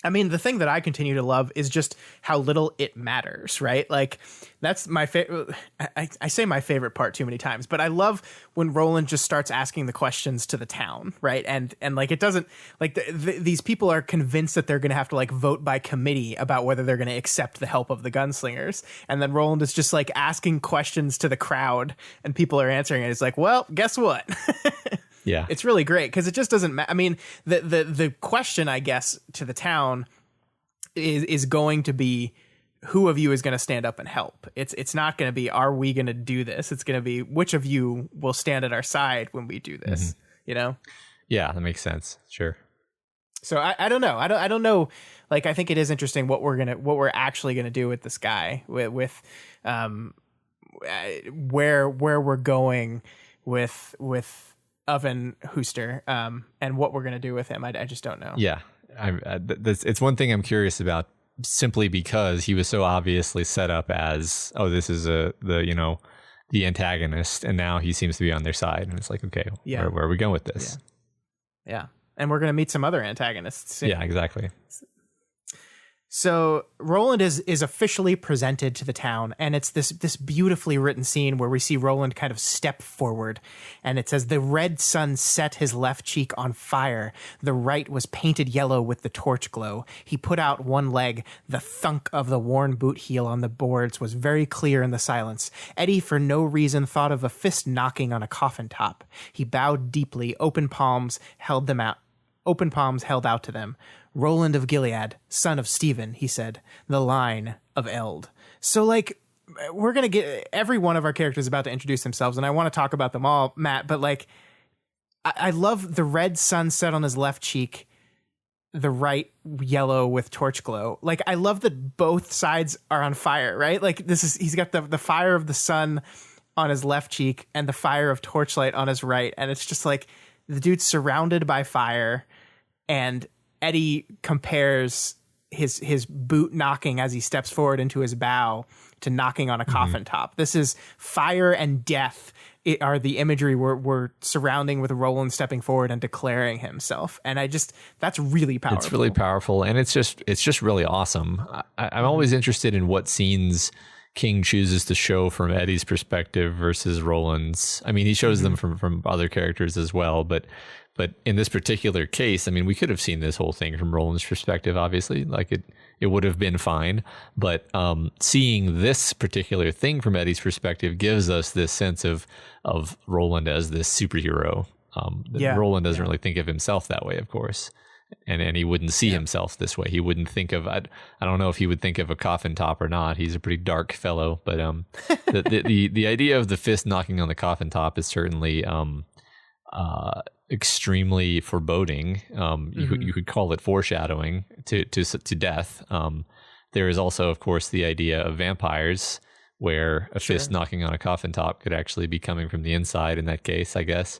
I mean, the thing that I continue to love is just how little it matters, right? Like, that's my favorite. I say my favorite part too many times, but I love when Roland just starts asking the questions to the town, right? And like, it doesn't like these people are convinced that they're going to have to like vote by committee about whether they're going to accept the help of the gunslingers. And then Roland is just like asking questions to the crowd and people are answering it. It's like, well, guess what? Yeah, it's really great because it just doesn't matter. I mean, the question, I guess, to the town is going to be who of you is going to stand up and help. It's not going to be, are we going to do this? It's going to be which of you will stand at our side when we do this, Yeah, that makes sense. Sure. So I don't know. I don't know. Like, I think it is interesting what we're actually going to do with this guy with where we're going with Oven Huster, and what we're going to do with him. I just don't know. Yeah. It's one thing I'm curious about simply because he was so obviously set up as, oh, this is the antagonist. And now he seems to be on their side. And it's like, okay, where are we going with this? Yeah. And we're going to meet some other antagonists soon. Yeah, exactly. So Roland is officially presented to the town, and it's this beautifully written scene where we see Roland kind of step forward, and it says, the red sun set his left cheek on fire. The right was painted yellow with the torch glow. He put out one leg. The thunk of the worn boot heel on the boards was very clear in the silence. Eddie, for no reason, thought of a fist knocking on a coffin top. He bowed deeply. Open palms held out to them. Roland of Gilead, son of Stephen, he said, the line of Eld. So, like, we're going to get every one of our characters about to introduce themselves, and I want to talk about them all, Matt, but, like, I love the red sun set on his left cheek, the right yellow with torch glow. Like, I love that both sides are on fire, right? Like, he's got the fire of the sun on his left cheek and the fire of torchlight on his right, and it's just like the dude's surrounded by fire, and Eddie compares his boot knocking as he steps forward into his bow to knocking on a coffin top. This is fire and death are the imagery we're surrounding with Roland stepping forward and declaring himself. And that's really powerful. It's really powerful, and it's just really awesome. I'm always interested in what scenes King chooses to show from Eddie's perspective versus Roland's. I mean, he shows them from other characters as well, but in this particular case, I mean, we could have seen this whole thing from Roland's perspective, obviously, like it would have been fine. But seeing this particular thing from Eddie's perspective gives us this sense of Roland as this superhero. Roland doesn't really think of himself that way, of course. And he wouldn't see himself this way. He wouldn't think of, I don't know if he would think of a coffin top or not. He's a pretty dark fellow, but the idea of the fist knocking on the coffin top is certainly extremely foreboding. You could call it foreshadowing to death. There is also, of course, the idea of vampires, where a fist knocking on a coffin top could actually be coming from the inside in that case, I guess.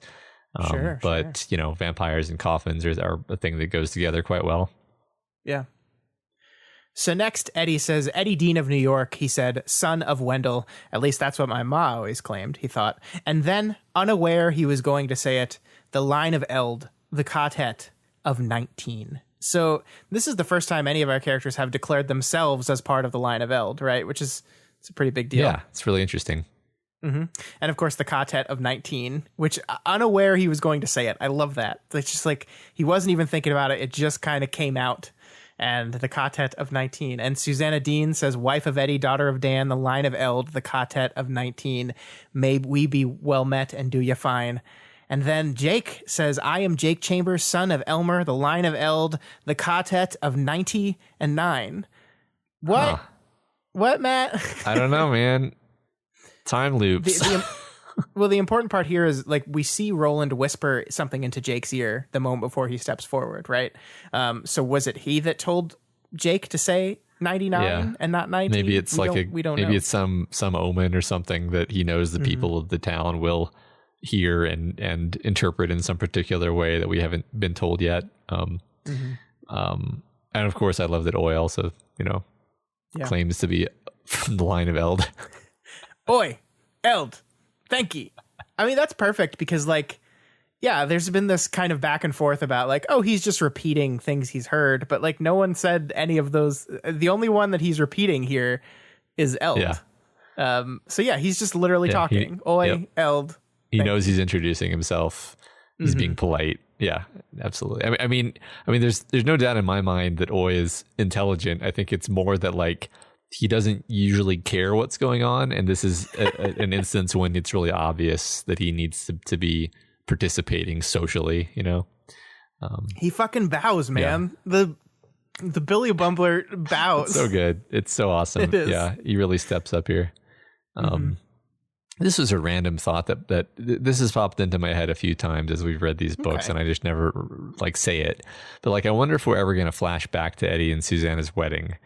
But you know, vampires and coffins are a thing that goes together quite well. Yeah. So next, Eddie says, Eddie Dean of New York, he said, son of Wendell. At least that's what my ma always claimed, he thought. And then, unaware he was going to say it, the line of Eld, the quartet of 19. So this is the first time any of our characters have declared themselves as part of the line of Eld, right? Which is, it's a pretty big deal. Yeah, it's really interesting. Mm-hmm. And of course, the quartet of 19, which unaware he was going to say it. I love that. It's just like he wasn't even thinking about it. It just kind of came out. And the quartet of 19. And Susanna Dean says, wife of Eddie, daughter of Dan, the line of Eld, the quartet of 19. May we be well met and do ya fine. And then Jake says, I am Jake Chambers, son of Elmer, the line of Eld, the quartet of 90 and 9. What? Huh. What, Matt? I don't know, man. Time loops. Well, the important part here is, like, we see Roland whisper something into Jake's ear the moment before he steps forward, right? So was it he that told Jake to say 99 and not 90? Maybe it's we don't know. It's some omen or something that he knows the people of the town will hear and interpret in some particular way that we haven't been told yet. And of course, I love that Oi also, claims to be from the line of Eld. Oi, Eld. Thank you. I mean, that's perfect because, like, yeah, there's been this kind of back and forth about, like, oh, he's just repeating things he's heard, but, like, no one said any of those. The only one that he's repeating here is Eld. Yeah. So, yeah, he's just literally talking. Oi, Eld. He knows he's introducing himself. He's being polite. Yeah, absolutely. I mean, there's no doubt in my mind that Oi is intelligent. I think it's more that, like, he doesn't usually care what's going on, and this is an instance when it's really obvious that he needs to be participating socially, He fucking bows, man. Yeah. The Billy Bumbler bows. It's so good. It's so awesome. It is. Yeah, he really steps up here. This was a random thought that this has popped into my head a few times as we've read these books, and I just never, like, say it. But, like, I wonder if we're ever going to flash back to Eddie and Susanna's wedding.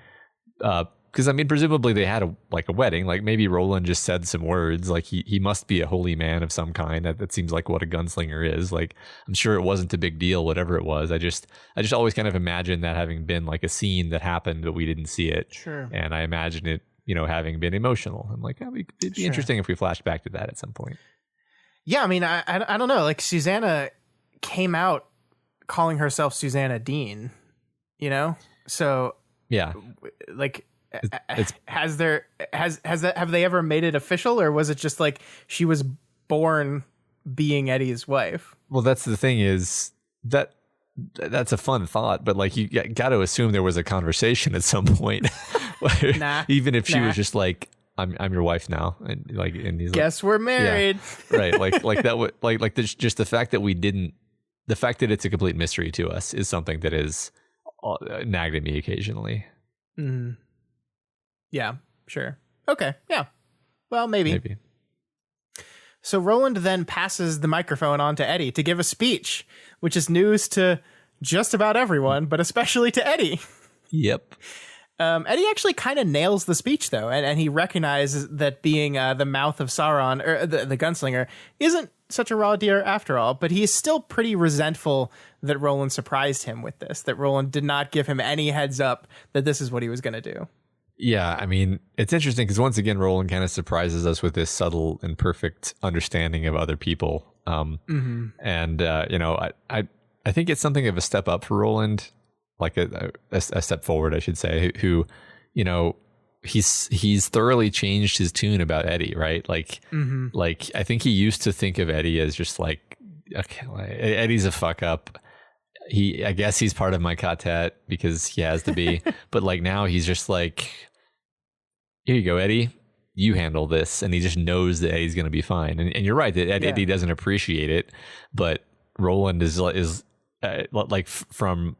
Because, I mean, presumably they had a wedding. Like, maybe Roland just said some words. Like, he must be a holy man of some kind. That seems like what a gunslinger is. Like, I'm sure it wasn't a big deal, whatever it was. I just always kind of imagine that having been, like, a scene that happened, but we didn't see it. Sure. And I imagine it, having been emotional. I'm like, it'd be interesting if we flashed back to that at some point. Yeah, I mean, I don't know. Like, Susanna came out calling herself Susanna Dean, So, yeah. Like, have they ever made it official, or was it just like she was born being Eddie's wife? Well, that's the thing is that's a fun thought, but, like, you got to assume there was a conversation at some point. Even if she was just like, I'm your wife now, and he's guess we're married. Yeah, right. Like that would like just the fact that the fact that it's a complete mystery to us is something that is nagged at me occasionally. Mm. Yeah, sure. Okay, yeah. Well, maybe. So Roland then passes the microphone on to Eddie to give a speech, which is news to just about everyone, but especially to Eddie. Yep. Eddie actually kind of nails the speech, though, and he recognizes that being the mouth of Sauron, or the gunslinger, isn't such a raw deer after all, but he is still pretty resentful that Roland surprised him with this, that Roland did not give him any heads up that this is what he was going to do. Yeah, I mean, it's interesting because once again, Roland kind of surprises us with this subtle and perfect understanding of other people. And you know, I think it's something of a step up for Roland, like a step forward, I should say. Who, you know, he's thoroughly changed his tune about Eddie, right? Like I think he used to think of Eddie as just like, okay, Eddie's a fuck up. I guess he's part of my quartet because he has to be, but like now he's just like, here you go, Eddie, you handle this, and he just knows that Eddie's going to be fine. And you're right that Eddie doesn't appreciate it, but Roland is like from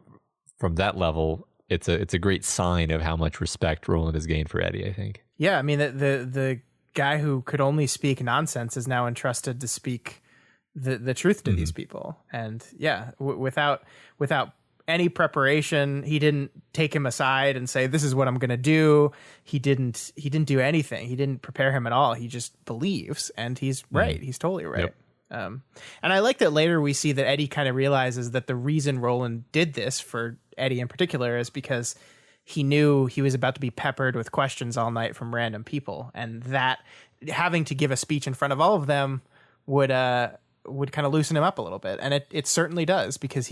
that level, it's a great sign of how much respect Roland has gained for Eddie, I think. Yeah, I mean the guy who could only speak nonsense is now entrusted to speak the truth to these people. And yeah, without any preparation, he didn't take him aside and say, this is what I'm going to do. He didn't do anything. He didn't prepare him at all. He just believes, and he's right. He's totally right. Yep. And I like that later we see that Eddie kind of realizes that the reason Roland did this for Eddie in particular is because he knew he was about to be peppered with questions all night from random people, and that having to give a speech in front of all of them would kind of loosen him up a little bit. And it certainly does, because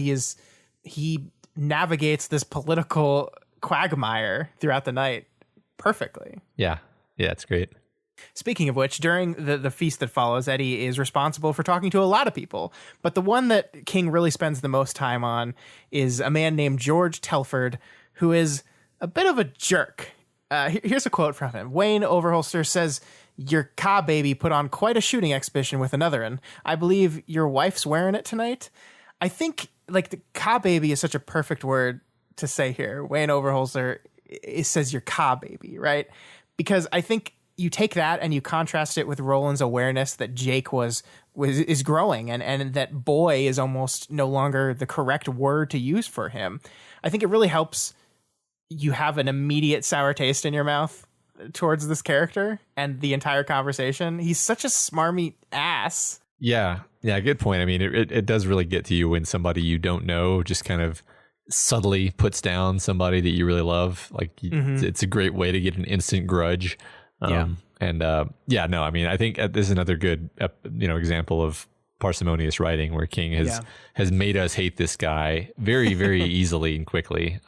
he navigates this political quagmire throughout the night perfectly. Yeah, it's great. Speaking of which, during the feast that follows, Eddie is responsible for talking to a lot of people, but the one that King really spends the most time on is a man named George Telford, who is a bit of a jerk. Here's a quote from him. Wayne Overholster says, "Your Ka baby put on quite a shooting expedition with anotherin. I believe your wife's wearing it tonight." I think like the Ka baby is such a perfect word to say here. Wayne Overholster, it says your Ka baby, right? Because I think you take that and you contrast it with Roland's awareness that Jake is growing, and that boy is almost no longer the correct word to use for him. I think it really helps you have an immediate sour taste in your mouth towards this character and the entire conversation. He's such a smarmy ass. Yeah, good point. I mean, it does really get to you when somebody you don't know just kind of subtly puts down somebody that you really love. Like it's a great way to get an instant grudge. I mean, I think this is another good, example of parsimonious writing where King has made us hate this guy very, very easily and quickly.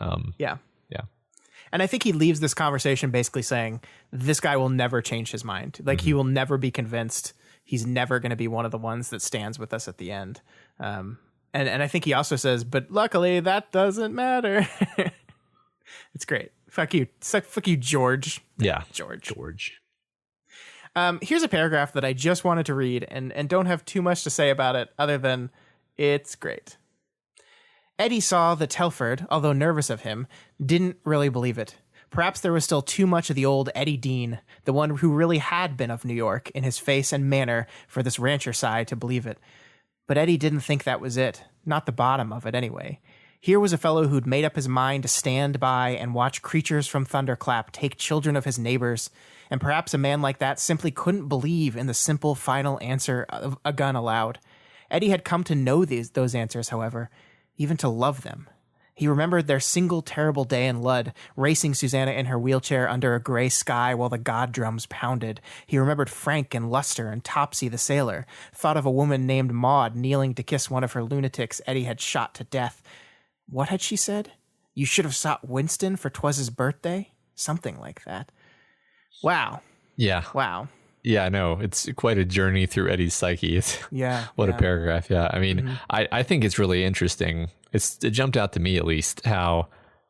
And I think he leaves this conversation basically saying this guy will never change his mind. Like he will never be convinced. He's never going to be one of the ones that stands with us at the end. And I think he also says, but luckily that doesn't matter. It's great. Fuck you. Fuck you, George. Yeah. George. Here's a paragraph that I just wanted to read and don't have too much to say about it other than it's great. Eddie saw that Telford, although nervous of him, didn't really believe it. Perhaps there was still too much of the old Eddie Dean, the one who really had been of New York, in his face and manner for this rancher side to believe it. But Eddie didn't think that was it. Not the bottom of it, anyway. Here was a fellow who'd made up his mind to stand by and watch creatures from Thunderclap take children of his neighbors, and perhaps a man like that simply couldn't believe in the simple final answer of a gun allowed. Eddie had come to know those answers, however, even to love them. He remembered their single terrible day in Lud, racing Susanna in her wheelchair under a gray sky while the god drums pounded. He remembered Frank and Luster and Topsy the sailor, thought of a woman named Maud kneeling to kiss one of her lunatics Eddie had shot to death. What had she said? You should have sought Winston for 'twas his birthday? Something like that. Wow. Yeah. Wow. Yeah, no, it's quite a journey through Eddie's psyche. What a paragraph. Yeah. I mean, I think it's really interesting. It jumped out to me, at least, how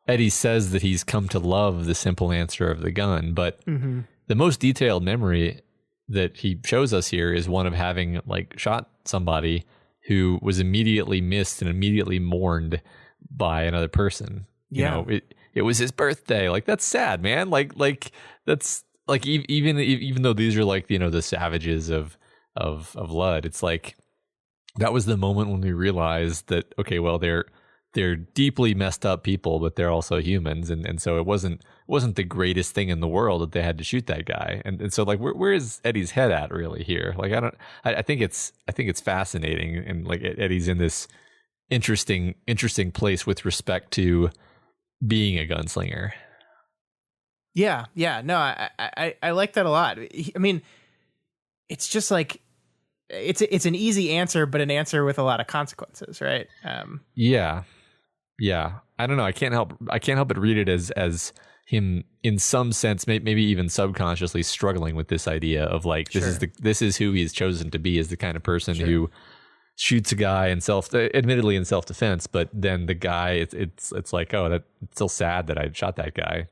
Eddie says that he's come to love the simple answer of the gun. But the most detailed memory that he shows us here is one of having shot somebody who was immediately missed and immediately mourned by another person. You know, it was his birthday. That's sad, man. That's even though these are the savages of Lud, it's that was the moment when we realized that, okay, well, they're deeply messed up people, but they're also humans. And so it wasn't the greatest thing in the world that they had to shoot that guy. And so where is Eddie's head at really here? I think it's fascinating. And Eddie's in this interesting place with respect to being a gunslinger. Yeah, yeah. No, I like that a lot. I mean, it's just like it's an easy answer, but an answer with a lot of consequences, right? Yeah. Yeah. I don't know. I can't help but read it as him in some sense, maybe even subconsciously struggling with this idea of like, this is who he's chosen to be, as the kind of person who shoots a guy admittedly in self-defense, but then the guy, it's like, oh, that's still sad that I shot that guy.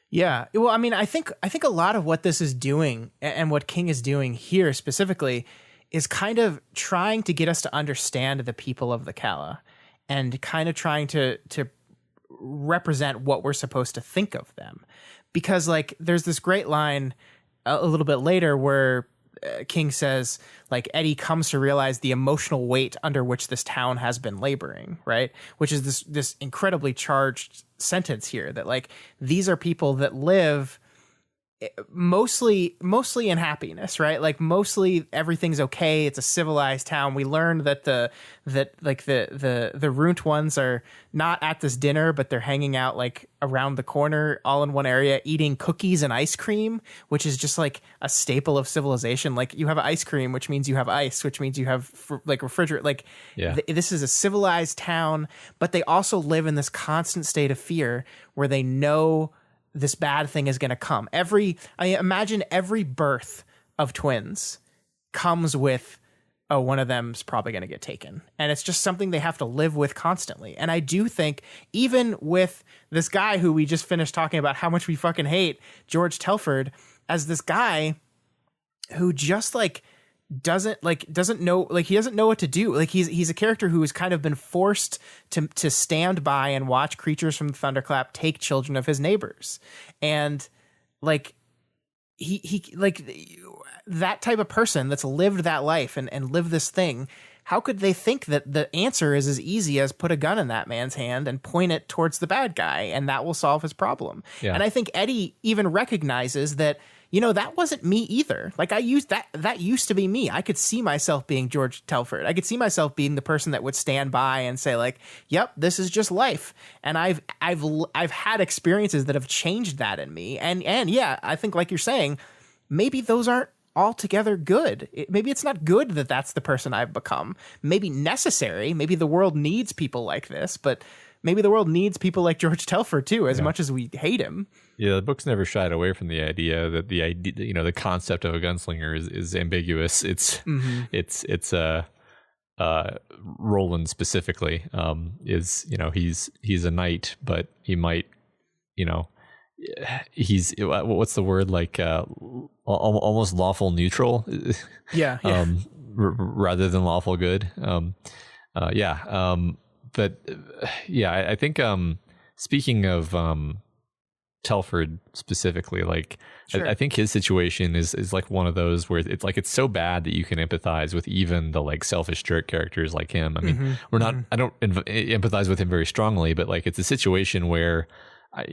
Yeah. Well, I mean, I think a lot of what this is doing and what King is doing here specifically is kind of trying to get us to understand the people of the Calla and kind of trying to represent what we're supposed to think of them. Because like there's this great line a little bit later where King says like Eddie comes to realize the emotional weight under which this town has been laboring, right? Which is this incredibly charged sentence here that like these are people that live mostly in happiness, right? Like mostly everything's okay. It's a civilized town. We learned that the Runt ones are not at this dinner, but they're hanging out like around the corner, all in one area, eating cookies and ice cream, which is just like a staple of civilization. Like you have ice cream, which means you have ice, which means you have like refrigerator. Like this is a civilized town, but they also live in this constant state of fear where they know this bad thing is going to come. I imagine every birth of twins comes with, oh, one of them's probably going to get taken. And it's just something they have to live with constantly. And I do think even with this guy who we just finished talking about how much we fucking hate, George Telford, as this guy who just like doesn't know what to do. Like he's a character who has kind of been forced to stand by and watch creatures from the Thunderclap take children of his neighbors. And like he like that type of person that's lived that life and lived this thing, how could they think that the answer is as easy as put a gun in that man's hand and point it towards the bad guy and that will solve his problem? Yeah. And I think Eddie even recognizes that, you know, that wasn't me either. Like that used to be me. I could see myself being George Telford. I could see myself being the person that would stand by and say like, yep, this is just life. And I've had experiences that have changed that in me. And yeah, I think like you're saying, maybe those aren't altogether good. Maybe it's not good that that's the person I've become. Maybe necessary. Maybe the world needs people like this, but maybe the world needs people like George Telford too, as much as we hate him. Yeah, the book's never shied away from the idea that the concept of a gunslinger is ambiguous. It's Roland specifically is, you know, he's a knight, but he might, you know, he's, what's the word, like almost lawful neutral. Yeah. Rather than lawful good. But yeah, I think speaking of Telford specifically, like I think his situation is like one of those where it's like it's so bad that you can empathize with even the like selfish jerk characters like him. I mean, I don't empathize with him very strongly, but like it's a situation where I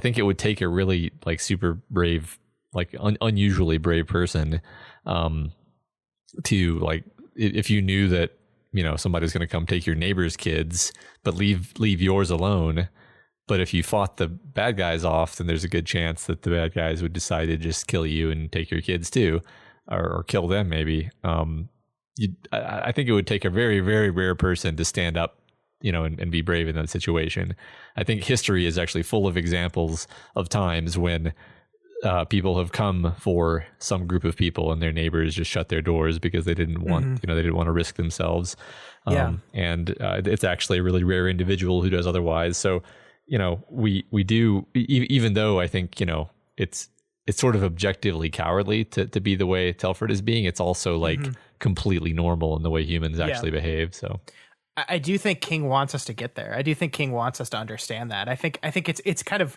think it would take a really like super brave, like unusually brave person to like, if you knew that, you know, somebody's going to come take your neighbor's kids, but leave yours alone. But if you fought the bad guys off, then there's a good chance that the bad guys would decide to just kill you and take your kids too, or kill them maybe. I think it would take a very, very rare person to stand up, you know, and be brave in that situation. I think history is actually full of examples of times when people have come for some group of people and their neighbors just shut their doors because they didn't want, they didn't want to risk themselves. And it's actually a really rare individual who does otherwise. So, you know, we do, even though I think, you know, it's sort of objectively cowardly to be the way Telford is being, it's also like completely normal in the way humans actually behave. So I do think King wants us to get there. I do think King wants us to understand that. I think it's kind of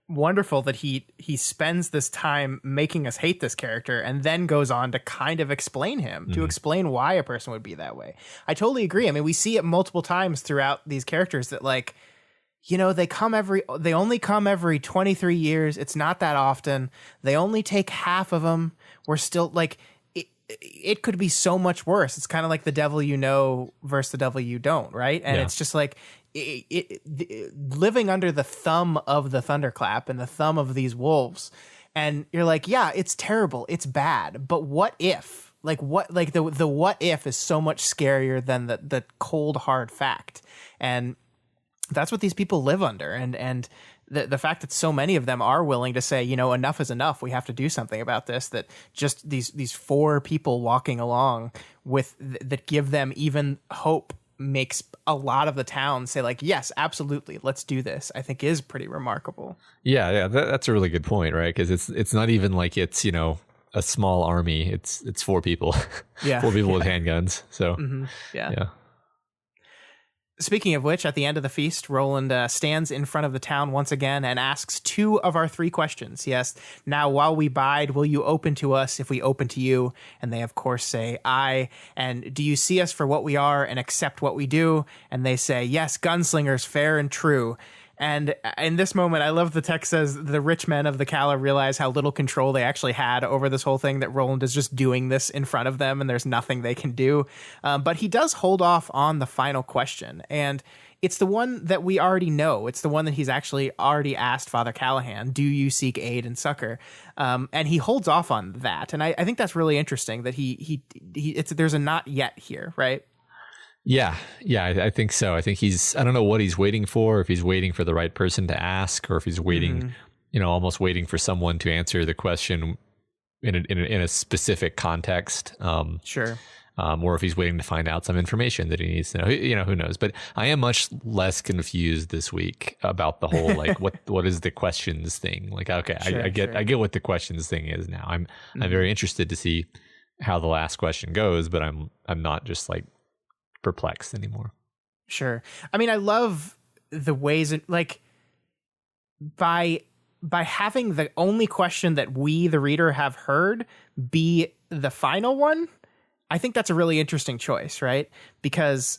wonderful that he spends this time making us hate this character and then goes on to kind of explain him, to explain why a person would be that way. I totally agree. I mean, we see it multiple times throughout these characters that, like, you know, they only come every 23 years. It's not that often. They only take half of them. We're still like, it could be so much worse. It's kind of like the devil you know versus the devil you don't, right? And it's just like, living under the thumb of the thunderclap and the thumb of these wolves. And you're like, yeah, it's terrible. It's bad. But what if? Like the what if is so much scarier than the cold, hard fact. And that's what these people live under. And the fact that so many of them are willing to say, enough is enough. We have to do something about this. That just these four people walking along with that give them even hope makes a lot of the town say like, yes, absolutely, let's do this. I think is pretty remarkable. Yeah, that's a really good point, right? Because it's not even like it's a small army. It's four people. Yeah, 4 people with handguns. So yeah. Speaking of which, at the end of the feast, Roland stands in front of the town once again and asks 2 of our 3 questions. He asks, now, while we bide, will you open to us if we open to you? And they, of course, say, aye. And do you see us for what we are and accept what we do? And they say, yes, gunslingers, fair and true. And in this moment, I love the text says the rich men of the Calla realize how little control they actually had over this whole thing, that Roland is just doing this in front of them and there's nothing they can do. But he does hold off on the final question. And it's the one that we already know. It's the one that he's actually already asked Father Callahan, do you seek aid and succor? And he holds off on that. And I think that's really interesting that there's a not yet here, right? Yeah, I think so. I think I don't know what he's waiting for, if he's waiting for the right person to ask, or if he's waiting, almost waiting for someone to answer the question in a specific context. Sure. Or if he's waiting to find out some information that he needs to know. Who knows? But I am much less confused this week about the whole, like, what is the questions thing? Like, okay, sure, I get what the questions thing is now. I'm very interested to see how the last question goes, but I'm not just like perplexed anymore. Sure. I mean, I love the ways like by having the only question that we, the reader, have heard be the final one. I think that's a really interesting choice, right? Because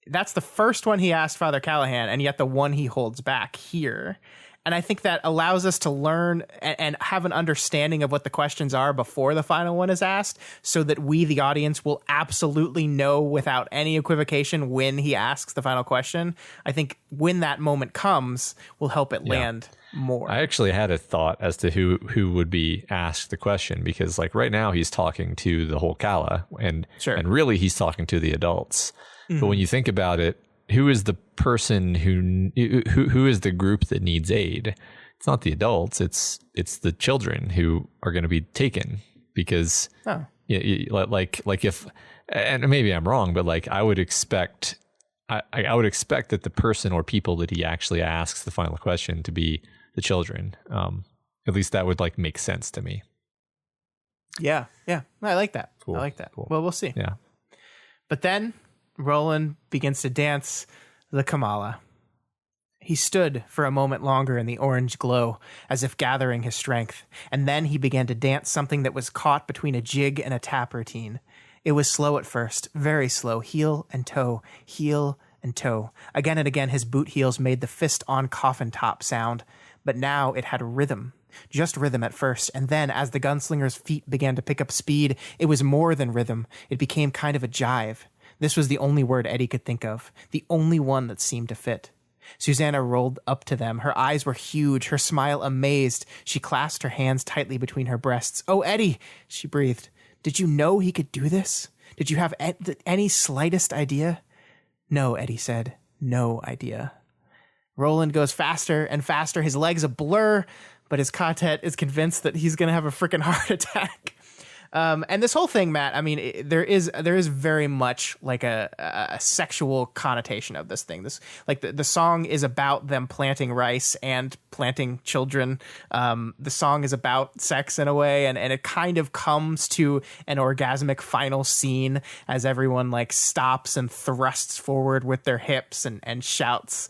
that's the first one he asked Father Callahan, and yet the one he holds back here. And I think that allows us to learn and have an understanding of what the questions are before the final one is asked, so that we, the audience, will absolutely know without any equivocation when he asks the final question. I think when that moment comes will help it land more. I actually had a thought as to who would be asked the question, because like right now he's talking to the whole Calla, and really he's talking to the adults. Mm-hmm. But when you think about it, who is the person who is the group that needs aid? It's not the adults. It's the children who are going to be taken, because like if, and maybe I'm wrong, but like I would expect that the person or people that he actually asks the final question to be the children. At least that would like make sense to me. Yeah. I like that. Cool. I like that. Cool. Well, we'll see. Yeah. But then Roland begins to dance the Kamala. He stood for a moment longer in the orange glow, as if gathering his strength, and then he began to dance something that was caught between a jig and a tap routine. It was slow at first, very slow, heel and toe, heel and toe. Again and again his boot heels made the fist on coffin top sound, but now it had rhythm. Just rhythm at first, and then as the gunslinger's feet began to pick up speed, it was more than rhythm. It became kind of a jive. This was the only word Eddie could think of, the only one that seemed to fit. Susanna rolled up to them. Her eyes were huge, her smile amazed. She clasped her hands tightly between her breasts. "Oh, Eddie," she breathed. "Did you know he could do this? Did you have any slightest idea?" "No," Eddie said. "No idea." Roland goes faster and faster, his legs a blur, but his quartet is convinced that he's going to have a freaking heart attack. And this whole thing, Matt, I mean, there is very much like a sexual connotation of this thing. This, like the song is about them planting rice and planting children. The song is about sex in a way, and it kind of comes to an orgasmic final scene as everyone like stops and thrusts forward with their hips and shouts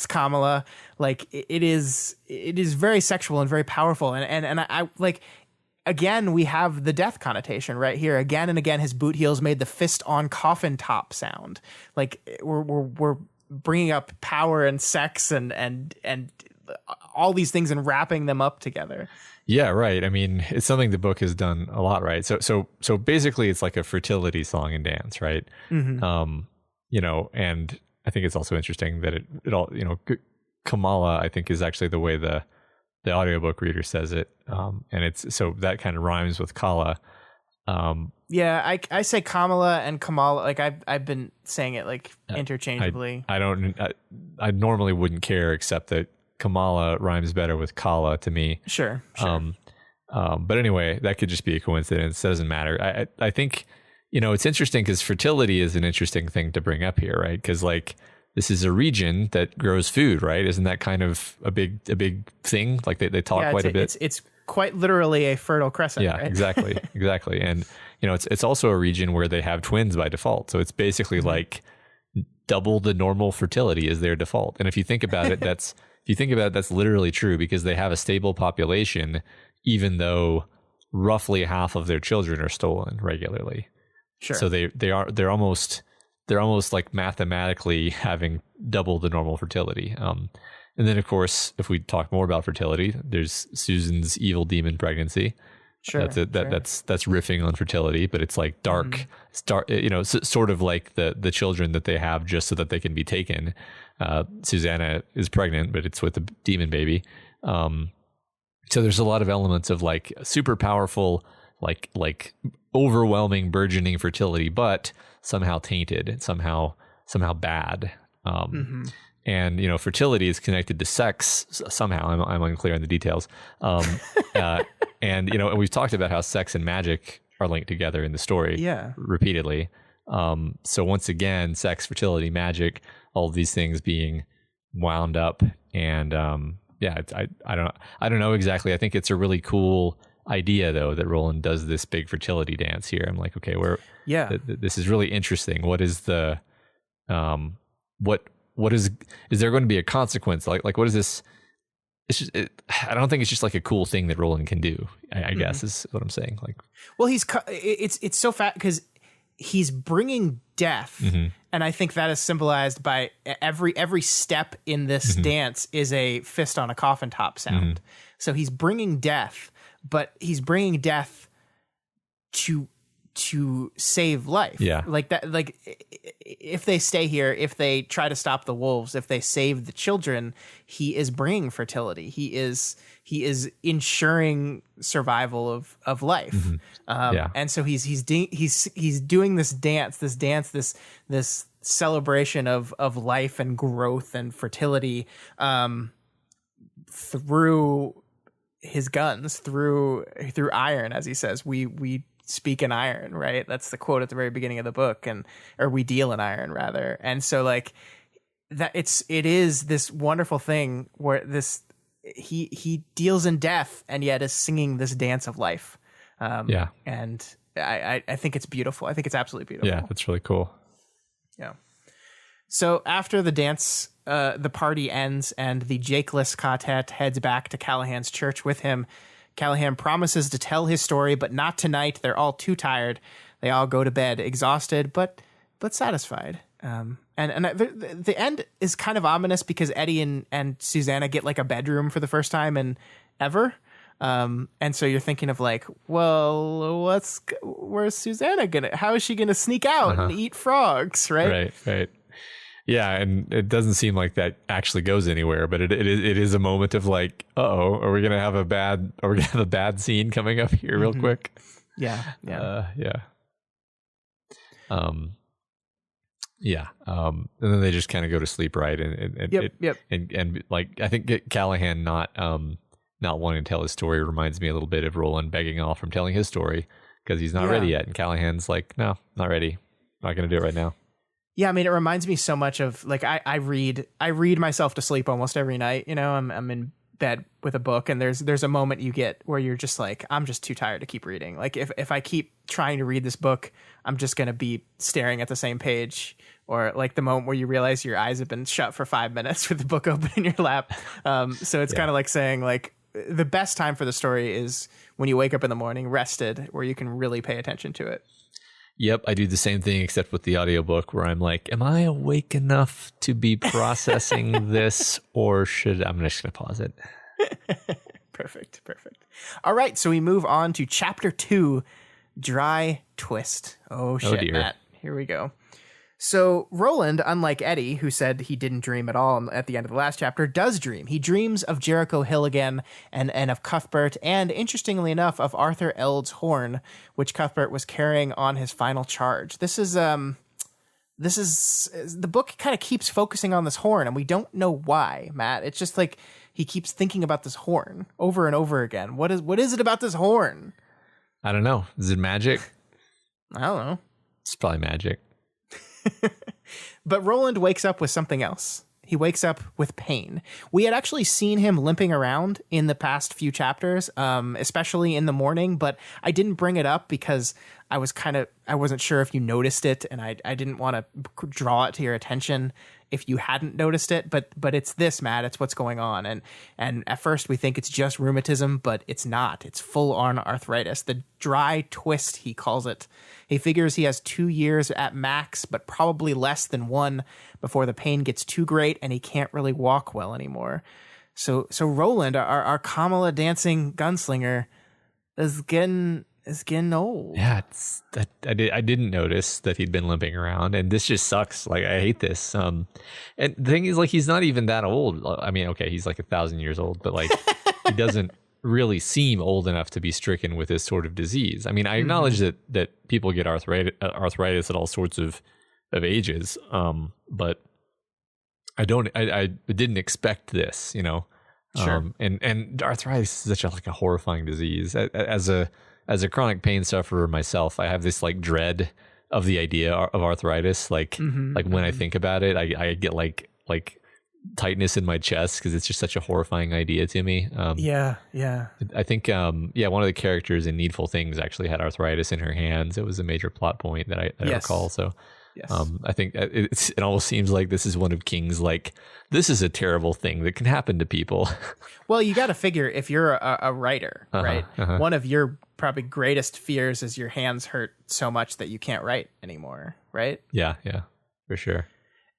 Kamala. Like it is very sexual and very powerful. And I like, again, we have the death connotation right here. Again and again, his boot heels made the fist on coffin top sound. Like we're bringing up power and sex and all these things and wrapping them up together. Yeah, right. I mean, it's something the book has done a lot, right? So basically, it's like a fertility song and dance, right? Mm-hmm. And I think it's also interesting that it all, Kamala, I think, is actually the way the audiobook reader says it. And it's, so that kind of rhymes with Calla. Yeah, I say Kamala and Kamala. Like I've been saying it like interchangeably. I normally wouldn't care, except that Kamala rhymes better with Calla to me. Sure. But anyway, that could just be a coincidence. It doesn't matter. I think, it's interesting because fertility is an interesting thing to bring up here, right? Because like this is a region that grows food, right? Isn't that kind of a big thing? Like they talk quite a bit. It's quite literally a fertile crescent. Yeah, right? exactly. And it's also a region where they have twins by default. So it's basically like double the normal fertility is their default. And if you think about it, that's literally true, because they have a stable population, even though roughly half of their children are stolen regularly. Sure. So they're almost like mathematically having double the normal fertility. And then of course, if we talk more about fertility, there's Susan's evil demon pregnancy. Sure. That's riffing on fertility, but it's like dark, sort of like the children that they have just so that they can be taken. Susanna is pregnant, but it's with a demon baby. So there's a lot of elements of like super powerful, like overwhelming, burgeoning fertility, but somehow tainted, somehow bad. And fertility is connected to sex somehow. I'm unclear on the details. And we've talked about how sex and magic are linked together in the story, repeatedly. So once again, sex, fertility, magic, all of these things being wound up, and I don't know exactly. I think it's a really cool idea though that Roland does this big fertility dance here. I'm like, okay, this is really interesting. What is the what is there going to be a consequence? Like what is this? It's just, I don't think it's just like a cool thing that Roland can do. I guess is what I'm saying. Like, well, it's so fat because he's bringing death, and I think that is symbolized by every step in this dance is a fist on a coffin top sound. So he's bringing death, but he's bringing death to save life. Yeah. Like that, like if they stay here, if they try to stop the wolves, if they save the children, he is bringing fertility. He is ensuring survival of life. And so he's doing this dance, this celebration of life and growth and fertility, through his guns, through iron, as he says. We speak in iron, right? That's the quote at the very beginning of the book, or we deal in iron rather. And so like that, it is this wonderful thing where he deals in death and yet is singing this dance of life. And I think it's beautiful. I think it's absolutely beautiful. Yeah, that's really cool. Yeah. So after the dance, the party ends and the Jakeless quartet heads back to Callahan's church with him. Callahan promises to tell his story, but not tonight. They're all too tired. They all go to bed, exhausted, but satisfied. And the end is kind of ominous because Eddie and Susanna get like a bedroom for the first time in ever. And so you're thinking of like, well, where's Susanna how is she gonna sneak out and eat frogs, right? Right. Yeah, and it doesn't seem like that actually goes anywhere, but it is a moment of like, are we gonna have a bad scene coming up here real quick? Yeah. And then they just kind of go to sleep, right? And like I think Callahan not wanting to tell his story reminds me a little bit of Roland begging off from telling his story because he's not ready yet, and Callahan's like, no, not ready, not gonna do it right now. Yeah, I mean, it reminds me so much of like I read myself to sleep almost every night. I'm in bed with a book, and there's a moment you get where you're just like, I'm just too tired to keep reading. Like if I keep trying to read this book, I'm just gonna be staring at the same page. Or like the moment where you realize your eyes have been shut for 5 minutes with the book open in your lap. So it's kind of like saying like the best time for the story is when you wake up in the morning rested, where you can really pay attention to it. Yep, I do the same thing except with the audiobook where I'm like, am I awake enough to be processing this, or I'm just going to pause it. Perfect. All right, so we move on to chapter 2, Dry Twist. Oh shit, dear. Matt. Here we go. So Roland, unlike Eddie, who said he didn't dream at all at the end of the last chapter, does dream. He dreams of Jericho Hill again and of Cuthbert and, interestingly enough, of Arthur Eld's horn, which Cuthbert was carrying on his final charge. This is the book kind of keeps focusing on this horn, and we don't know why, Matt. It's just like he keeps thinking about this horn over and over again. What is it about this horn? I don't know. Is it magic? I don't know. It's probably magic. But Roland wakes up with something else. He wakes up with pain. We had actually seen him limping around in the past few chapters, especially in the morning, but I didn't bring it up because I wasn't sure if you noticed it, and I didn't want to draw it to your attention if you hadn't noticed it, but it's this, Matt. It's what's going on. And at first we think it's just rheumatism, but it's not. It's full-on arthritis. The dry twist, he calls it. He figures he has 2 years at max, but probably less than 1 before the pain gets too great and he can't really walk well anymore. So Roland, our Kamala dancing gunslinger, is getting old. Yeah, I didn't notice that he'd been limping around, and this just sucks. Like, I hate this. And the thing is, like, he's not even that old. I mean, okay, he's like 1,000 years old, but like, he doesn't really seem old enough to be stricken with this sort of disease. I mean, I acknowledge that people get arthritis at all sorts of ages, but I didn't expect this, you know. Sure. And arthritis is such a horrifying disease. As a chronic pain sufferer myself, I have this like dread of the idea of arthritis. Like when I think about it, I get like tightness in my chest because it's just such a horrifying idea to me. Yeah. I think one of the characters in Needful Things actually had arthritis in her hands. It was a major plot point that I recall. So yes. I think it almost seems like this is one of King's, like, this is a terrible thing that can happen to people. Well, you got to figure, if you're a writer, right? One of your probably greatest fears is your hands hurt so much that you can't write anymore, right? Yeah, for sure.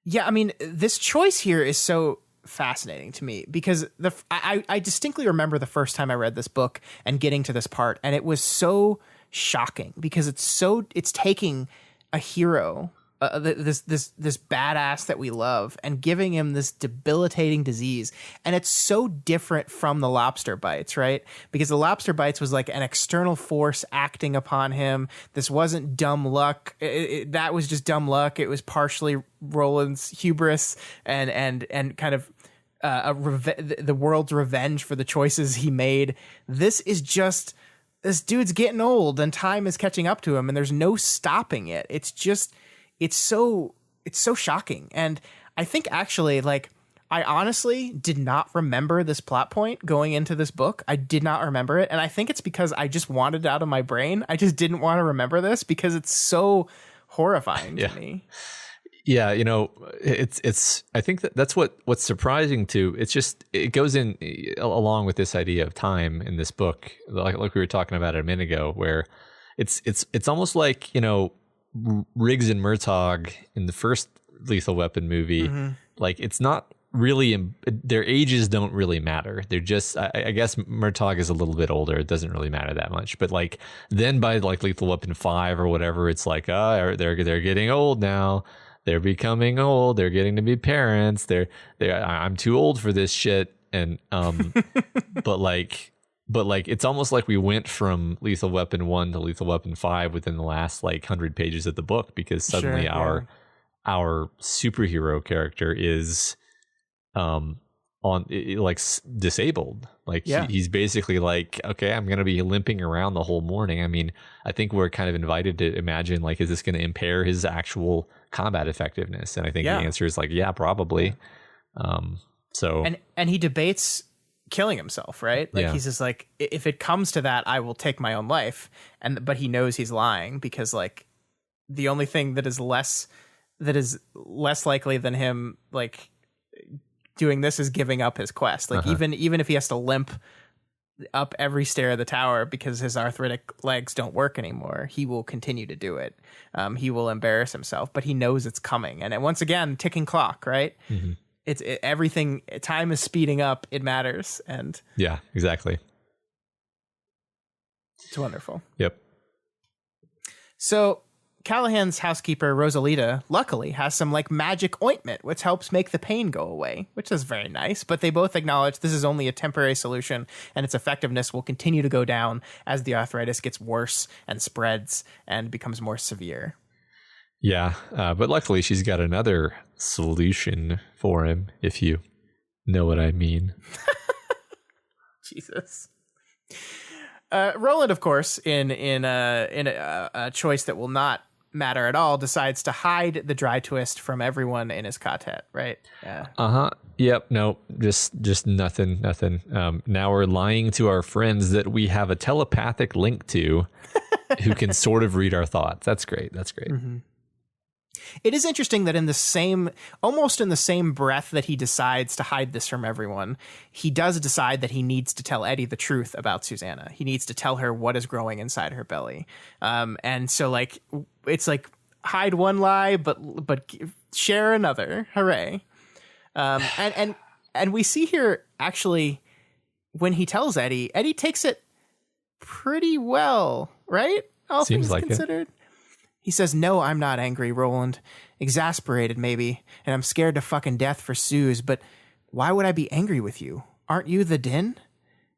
Yeah, I mean, this choice here is so fascinating to me because I distinctly remember the first time I read this book and getting to this part, and it was so shocking because it's taking a hero, this badass that we love, and giving him this debilitating disease. And it's so different from the lobster bites, right? Because the lobster bites was like an external force acting upon him. This wasn't dumb luck. That was just dumb luck. It was partially Roland's hubris and kind of the world's revenge for the choices he made. This is just, this dude's getting old and time is catching up to him and there's no stopping it. It's so shocking. And I think actually, like, I honestly did not remember this plot point going into this book. I did not remember it. And I think it's because I just wanted it out of my brain. I just didn't want to remember this because it's so horrifying to me. Yeah, you know, it's I think that's what's surprising too. It's just, it goes in along with this idea of time in this book, like we were talking about a minute ago, where it's almost like, you know, Riggs and Murtaugh in the first Lethal Weapon movie, like, it's not really, their ages don't really matter. They're just, I guess Murtaugh is a little bit older. It doesn't really matter that much. But like, then by like Lethal Weapon 5 or whatever, it's like, they're getting old now. They're becoming old. They're getting to be parents. I'm too old for this shit. And but like it's almost like we went from Lethal Weapon 1 to Lethal Weapon 5 within the last like 100 pages of the book, because suddenly our superhero character is disabled. Like, he's basically like, okay, I'm going to be limping around the whole morning. I mean, I think we're kind of invited to imagine, like, is this going to impair his actual combat effectiveness? And I think the answer is like, yeah, probably. So and he debates killing himself, right? Like, he's just like, if it comes to that, I will take my own life. But he knows he's lying, because like the only thing that is less likely than him like doing this is giving up his quest. Like, even if he has to limp up every stair of the tower because his arthritic legs don't work anymore, he will continue to do it. He will embarrass himself, but he knows it's coming. And once again, ticking clock, right? It's everything. Time is speeding up. It matters. And yeah, exactly. It's wonderful. Yep. So Callahan's housekeeper, Rosalita, luckily has some like magic ointment, which helps make the pain go away, which is very nice. But they both acknowledge this is only a temporary solution and its effectiveness will continue to go down as the arthritis gets worse and spreads and becomes more severe. Yeah, but luckily she's got another solution for him, if you know what I mean. Jesus. Roland, of course, in a choice that will not matter at all, decides to hide the dry twist from everyone in his quartet, right? Yeah. Yep. No, just nothing. Now we're lying to our friends that we have a telepathic link to, who can sort of read our thoughts. That's great. Mm-hmm. It is interesting that almost in the same breath that he decides to hide this from everyone, he does decide that he needs to tell Eddie the truth about Susanna. He needs to tell her what is growing inside her belly. And so like, it's like hide one lie, but share another. Hooray. And we see here actually when he tells Eddie takes it pretty well, right? All Seems things like considered. He says, "No, I'm not angry, Roland. Exasperated, maybe, and I'm scared to fucking death for Suze, but why would I be angry with you? Aren't you the Din?"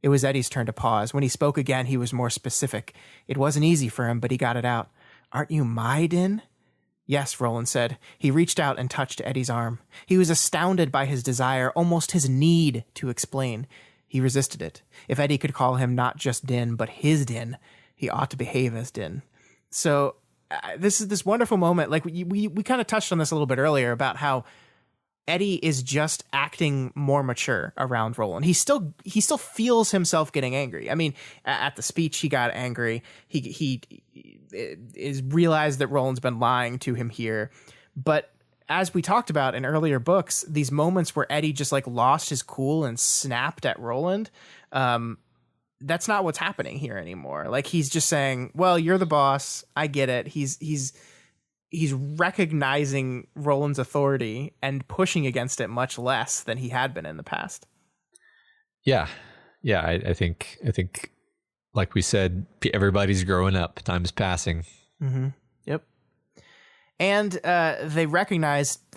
It was Eddie's turn to pause. When he spoke again, he was more specific. It wasn't easy for him, but he got it out. "Aren't you my Din?" "Yes," Roland said. He reached out and touched Eddie's arm. He was astounded by his desire, almost his need to explain. He resisted it. If Eddie could call him not just Din, but his Din, he ought to behave as Din. So this is this wonderful moment. Like we kind of touched on this a little bit earlier about how Eddie is just acting more mature around Roland. He still feels himself getting angry. I mean, at the speech, he got angry. He is realized that Roland's been lying to him here. But as we talked about in earlier books, these moments where Eddie just like lost his cool and snapped at Roland, that's not what's happening here anymore. Like he's just saying, well, you're the boss. I get it. He's recognizing Roland's authority and pushing against it much less than he had been in the past. Yeah. I think like we said, everybody's growing up. Time's passing. Mm-hmm. Yep. And they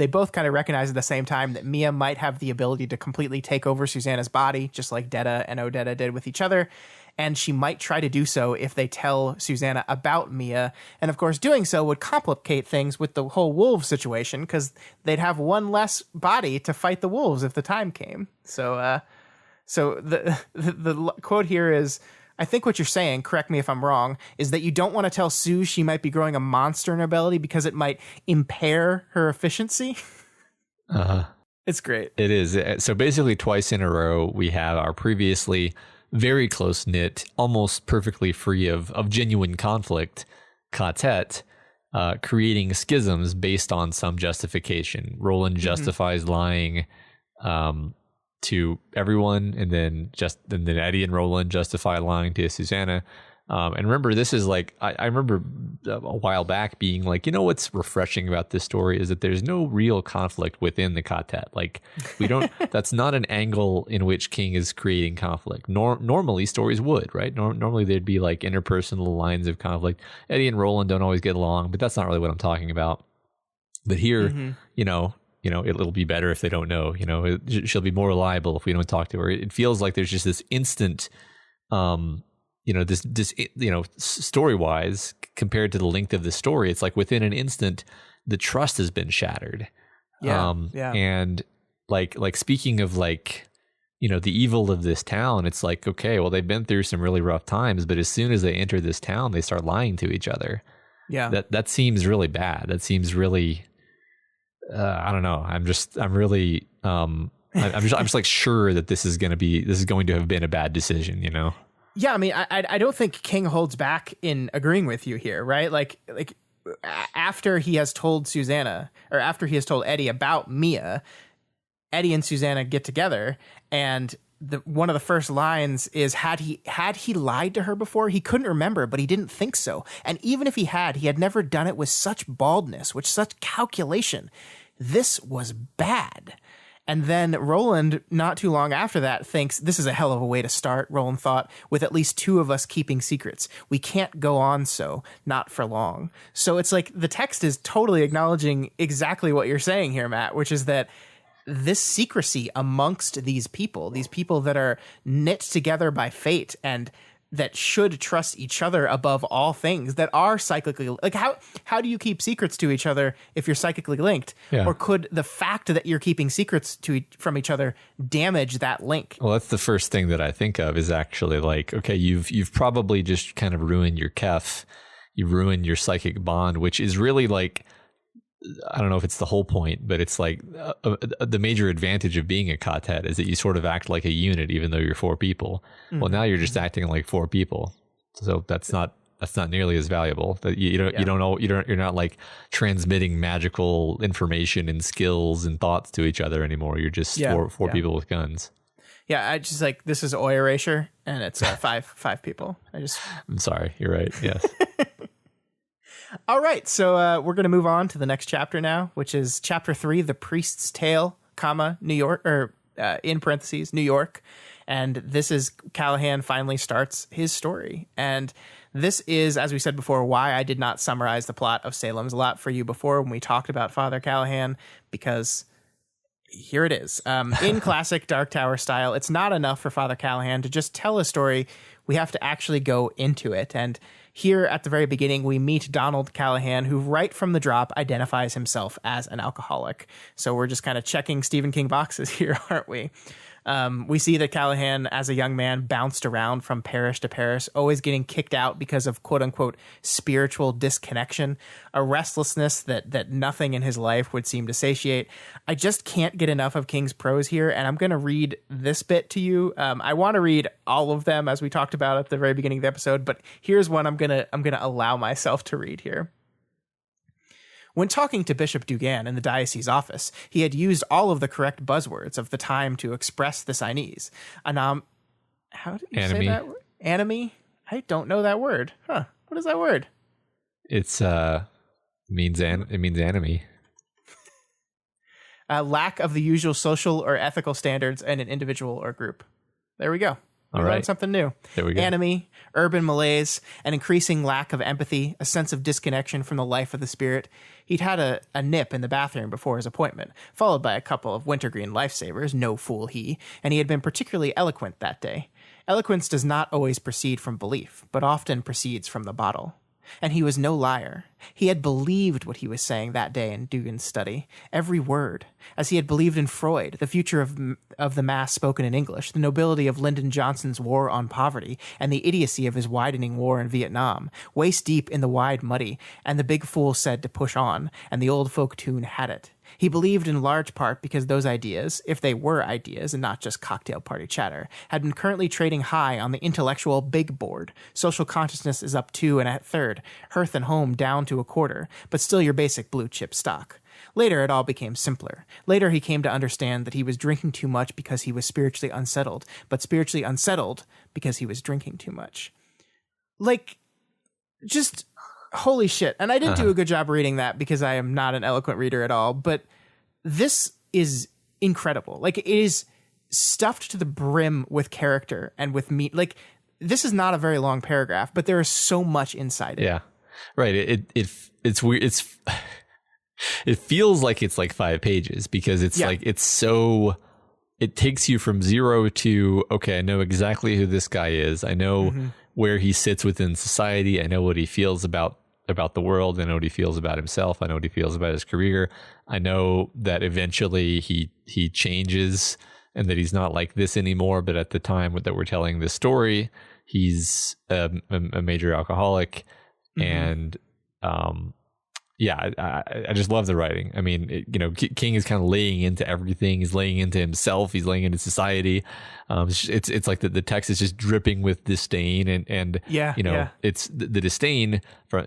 both kind of recognize at the same time that Mia might have the ability to completely take over Susanna's body, just like Detta and Odetta did with each other. And she might try to do so if they tell Susanna about Mia. And of course, doing so would complicate things with the whole wolf situation because they'd have one less body to fight the wolves if the time came. So the quote here is, "I think what you're saying, correct me if I'm wrong, is that you don't want to tell Sue she might be growing a monster in her belly because it might impair her efficiency." It's great. It is. So basically twice in a row, we have our previously very close-knit, almost perfectly free of genuine conflict quartet creating schisms based on some justification. Roland justifies lying to everyone, and then Eddie and Roland justify lying to Susanna. And remember, this is like I remember a while back being like, what's refreshing about this story is that there's no real conflict within the quartet. Like we don't. That's not an angle in which King is creating conflict. Normally stories would, right? Normally there'd be like interpersonal lines of conflict. Eddie and Roland don't always get along, but that's not really what I'm talking about. But here, it'll be better if they don't know. She'll be more reliable if we don't talk to her. It feels like there's just this instant, story wise compared to the length of the story, it's like within an instant, the trust has been shattered. And like speaking of like, the evil of this town, it's like, okay, well, they've been through some really rough times, but as soon as they enter this town, they start lying to each other. Yeah. That seems really bad. That seems really, I don't know. I'm just like sure that this is going to have been a bad decision, Yeah, I mean, I don't think King holds back in agreeing with you here, right? Like after he has told Susanna, or after he has told Eddie about Mia, Eddie and Susanna get together, and one of the first lines is, had he lied to her before? He couldn't remember, but he didn't think so. And even if he had never done it with such baldness, with such calculation. This was bad. And then Roland, not too long after that, thinks, this is a hell of a way to start, Roland thought, with at least two of us keeping secrets. We can't go on so, not for long. So it's like the text is totally acknowledging exactly what you're saying here, Matt, which is that this secrecy amongst these people that are knit together by fate and that should trust each other above all things, that are psychically, like how do you keep secrets to each other if you're psychically linked? Yeah. Or could the fact that you're keeping secrets from each other damage that link? Well, that's the first thing that I think of is actually like, okay, you've probably just kind of ruined your kef, you ruined your psychic bond, which is really like, I don't know if it's the whole point, but it's like the major advantage of being a quartet is that you sort of act like a unit, even though you're four people. Mm-hmm. Well, now you're just acting like four people, so that's not nearly as valuable. That you're not like transmitting magical information and skills and thoughts to each other anymore. You're just four people with guns. Yeah, I just like, this is Oi Erasure, and it's five people. I'm sorry, you're right. Yes. All right, so we're going to move on to the next chapter now, which is chapter 3, The Priest's Tale, New York, or in parentheses, New York. And this is Callahan finally starts his story. And this is, as we said before, why I did not summarize the plot of Salem's Lot for you before when we talked about Father Callahan, because here it is. In classic Dark Tower style, it's not enough for Father Callahan to just tell a story. We have to actually go into it. And here at the very beginning, we meet Donald Callahan, who right from the drop identifies himself as an alcoholic. So we're just kind of checking Stephen King boxes here, aren't we? We see that Callahan, as a young man, bounced around from parish to parish, always getting kicked out because of quote-unquote spiritual disconnection, a restlessness that nothing in his life would seem to satiate. I just can't get enough of King's prose here, and I'm going to read this bit to you. I want to read all of them, as we talked about at the very beginning of the episode, but here's one I'm gonna allow myself to read here. When talking to Bishop Dugan in the diocese office, he had used all of the correct buzzwords of the time to express the Signese. How do you say that word? Anomie? I don't know that word. Huh. What is that word? It means enemy. Lack of the usual social or ethical standards in an individual or group. There we go. We learned something new. There we go. Anomie, urban malaise, an increasing lack of empathy, a sense of disconnection from the life of the spirit. He'd had a nip in the bathroom before his appointment, followed by a couple of wintergreen lifesavers, no fool he, and he had been particularly eloquent that day. Eloquence does not always proceed from belief, but often proceeds from the bottle. And he was no liar. He had believed what he was saying that day in Dugan's study, every word, as he had believed in Freud, the future of the Mass spoken in English, the nobility of Lyndon Johnson's war on poverty, and the idiocy of his widening war in Vietnam, waist deep in the wide muddy, and the big fool said to push on, and the old folk tune had it. He believed in large part because those ideas, if they were ideas and not just cocktail party chatter, had been currently trading high on the intellectual big board. Social consciousness is up 2 1/3, hearth and home down to 1/4, but still your basic blue chip stock. Later, it all became simpler. Later, he came to understand that he was drinking too much because he was spiritually unsettled, but spiritually unsettled because he was drinking too much. Like, just holy shit. And I didn't do a good job reading that because I am not an eloquent reader at all, but this is incredible. Like, it is stuffed to the brim with character and with meat. Like, this is not a very long paragraph, but there is so much inside it. Yeah. Right. It's weird. It feels like it's like 5 pages because it's like, it's so, it takes you from 0 to, okay, I know exactly who this guy is. I know where he sits within society. I know what he feels about the world. I know what he feels about himself. I know what he feels about his career. I know that eventually he changes and that he's not like this anymore. But at the time that we're telling this story, he's a major alcoholic. And, I just love the writing. I mean, King is kind of laying into everything. He's laying into himself. He's laying into society. It's like the text is just dripping with disdain and it's the disdain for,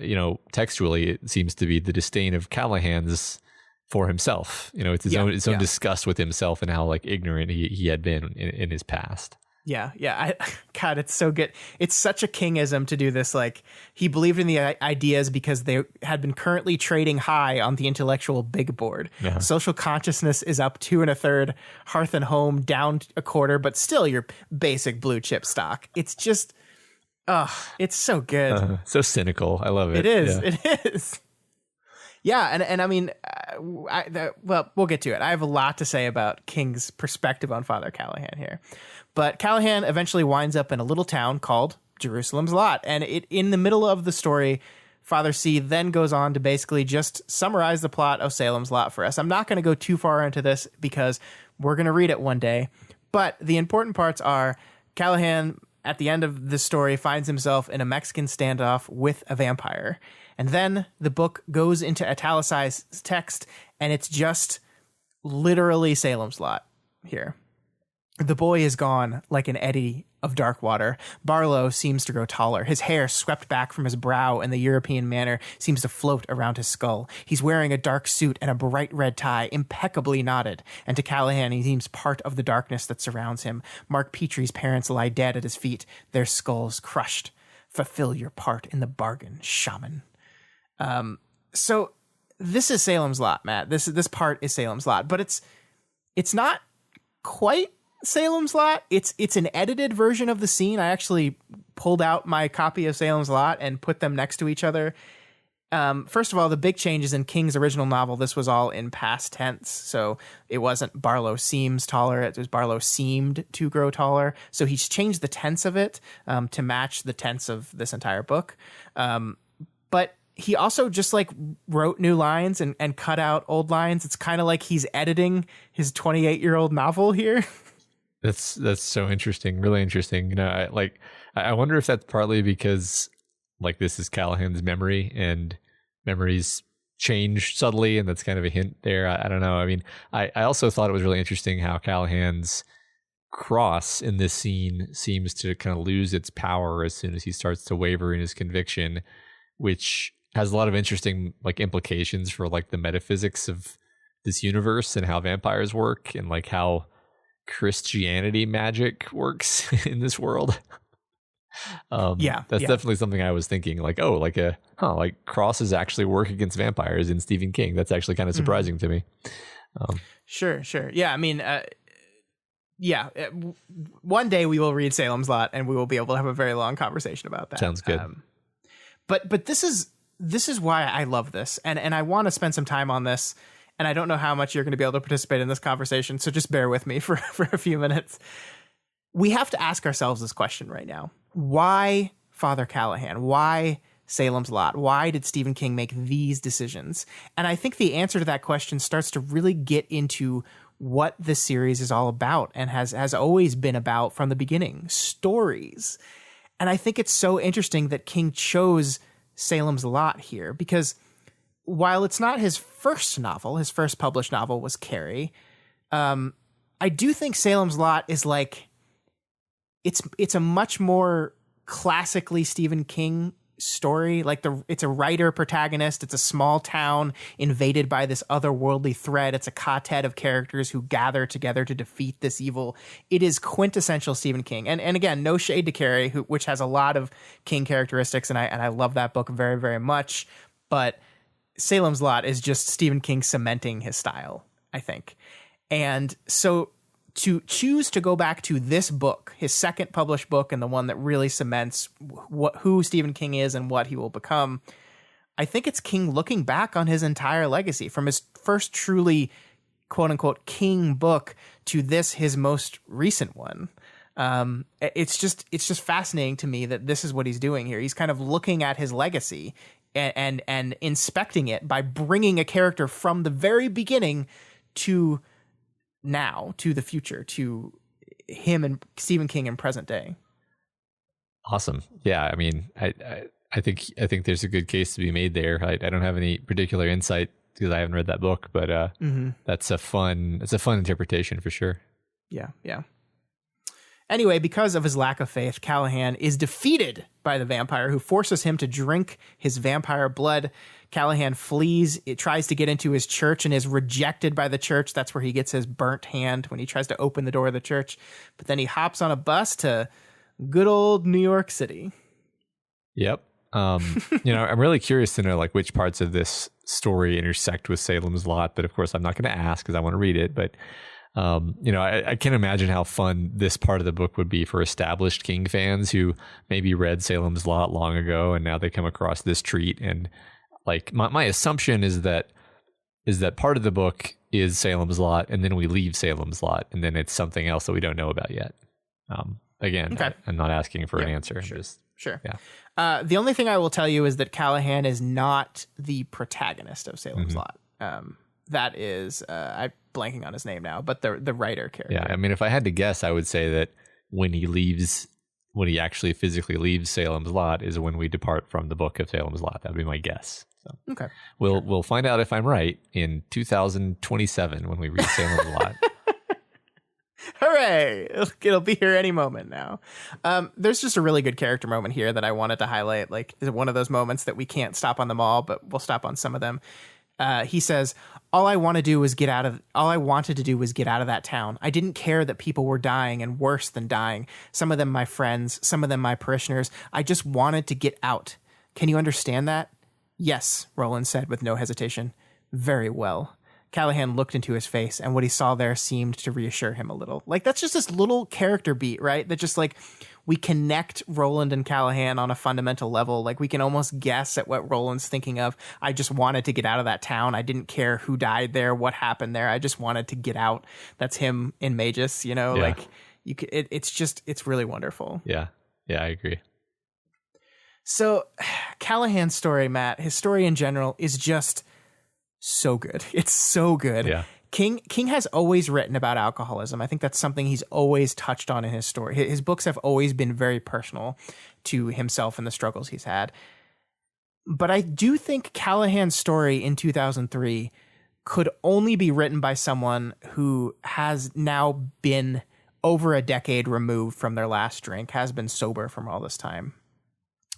textually, it seems to be the disdain of Callahan's for himself. It's his own disgust with himself and how like ignorant he had been in his past. Yeah. God, it's so good. It's such a Kingism to do this. Like, he believed in the ideas because they had been currently trading high on the intellectual big board. Yeah. Social consciousness is up 2 1/3, hearth and home down 1/4, but still your basic blue chip stock. It's just, it's so good. So cynical. I love it. It is. Yeah. It is. Yeah, and I mean, well, we'll get to it. I have a lot to say about King's perspective on Father Callahan here. But Callahan eventually winds up in a little town called Jerusalem's Lot. And in the middle of the story, Father C then goes on to basically just summarize the plot of Salem's Lot for us. I'm not going to go too far into this because we're going to read it one day. But the important parts are Callahan, at the end of this story, finds himself in a Mexican standoff with a vampire. And then the book goes into italicized text, and it's just literally Salem's Lot here. The boy is gone like an eddy of dark water. Barlow seems to grow taller. His hair, swept back from his brow in the European manner, seems to float around his skull. He's wearing a dark suit and a bright red tie, impeccably knotted. And to Callahan, he seems part of the darkness that surrounds him. Mark Petrie's parents lie dead at his feet, their skulls crushed. Fulfill your part in the bargain, shaman. So this is Salem's Lot, Matt. This part is Salem's Lot, but it's not quite Salem's Lot. It's an edited version of the scene. I actually pulled out my copy of Salem's Lot and put them next to each other. First of all, the big change is in King's original novel. This was all in past tense. So it wasn't Barlow seems taller. It was Barlow seemed to grow taller. So he's changed the tense of it to match the tense of this entire book. But he also just like wrote new lines and cut out old lines. It's kind of like he's editing his 28-year-old novel here. That's so interesting. Really interesting. You know, I wonder if that's partly because like this is Callahan's memory and memories change subtly, and that's kind of a hint there. I don't know. I mean, I also thought it was really interesting how Callahan's cross in this scene seems to kind of lose its power as soon as he starts to waver in his conviction, which has a lot of interesting like implications for like the metaphysics of this universe and how vampires work and like how Christianity magic works in this world. That's definitely something I was thinking like, oh, like crosses actually work against vampires in Stephen King. That's actually kind of surprising to me. Sure. Yeah. I mean, one day we will read Salem's Lot and we will be able to have a very long conversation about that. Sounds good. But this is why I love this. And I want to spend some time on this. And I don't know how much you're going to be able to participate in this conversation, so just bear with me for a few minutes. We have to ask ourselves this question right now. Why Father Callahan? Why Salem's Lot? Why did Stephen King make these decisions? And I think the answer to that question starts to really get into what this series is all about and has always been about from the beginning, stories. And I think it's so interesting that King chose Salem's Lot here because while it's not his first novel, his first published novel was Carrie, I do think Salem's Lot is like, it's a much more classically Stephen King story. Like it's a writer protagonist. It's a small town invaded by this otherworldly threat. It's a quartet of characters who gather together to defeat this evil. It is quintessential Stephen King. And again, no shade to Carrie, which has a lot of King characteristics. And I love that book very, very much. But Salem's Lot is just Stephen King cementing his style, I think. And so to choose to go back to this book, his second published book and the one that really cements who Stephen King is and what he will become, I think it's King looking back on his entire legacy from his first truly quote unquote King book to this, his most recent one. It's just fascinating to me that this is what he's doing here. He's kind of looking at his legacy and inspecting it by bringing a character from the very beginning to now, to the future, to him and Stephen King in present day. Awesome. Yeah, I mean, I think there's a good case to be made there. I don't have any particular insight because I haven't read that book, but that's a fun interpretation for sure. Yeah. Anyway, because of his lack of faith, Callahan is defeated by the vampire, who forces him to drink his vampire blood. Callahan flees. It tries to get into his church and is rejected by the church. That's where he gets his burnt hand when he tries to open the door of the church. But then he hops on a bus to good old New York City. Yep. I'm really curious to know like which parts of this story intersect with Salem's Lot, but of course I'm not going to ask because I want to read it. But I can't imagine how fun this part of the book would be for established King fans who maybe read Salem's Lot long ago and now they come across this treat. And like my assumption is that part of the book is Salem's Lot, and then we leave Salem's Lot, and then it's something else that we don't know about yet. Again, okay. I'm not asking for an answer. Sure. Yeah. The only thing I will tell you is that Callahan is not the protagonist of Salem's Lot. That is, I'm blanking on his name now, but the writer character. Yeah, I mean, if I had to guess, I would say that when he actually physically leaves Salem's Lot is when we depart from the book of Salem's Lot. That would be my guess. So okay. We'll find out if I'm right in 2027 when we read Salem's Lot. Hooray! It'll be here any moment now. There's just a really good character moment here that I wanted to highlight. Like, it's one of those moments that we can't stop on them all, but we'll stop on some of them. He says, all I wanted to do was get out of that town. I didn't care that people were dying and worse than dying. Some of them my friends, some of them my parishioners. I just wanted to get out. Can you understand that? Yes, Roland said with no hesitation. Very well. Callahan looked into his face, and what he saw there seemed to reassure him a little. Like, that's just this little character beat, right? That just, like, we connect Roland and Callahan on a fundamental level. Like, we can almost guess at what Roland's thinking of. I just wanted to get out of that town. I didn't care who died there, what happened there. I just wanted to get out. That's him in Magus, you know? Yeah. Like, it's really wonderful. Yeah, I agree. So, Callahan's story, Matt, his story in general is just so good. It's so good. Yeah. King has always written about alcoholism. I think that's something he's always touched on in his story. His books have always been very personal to himself and the struggles he's had. But I do think Callahan's story in 2003 could only be written by someone who has now been over a decade removed from their last drink, has been sober from all this time.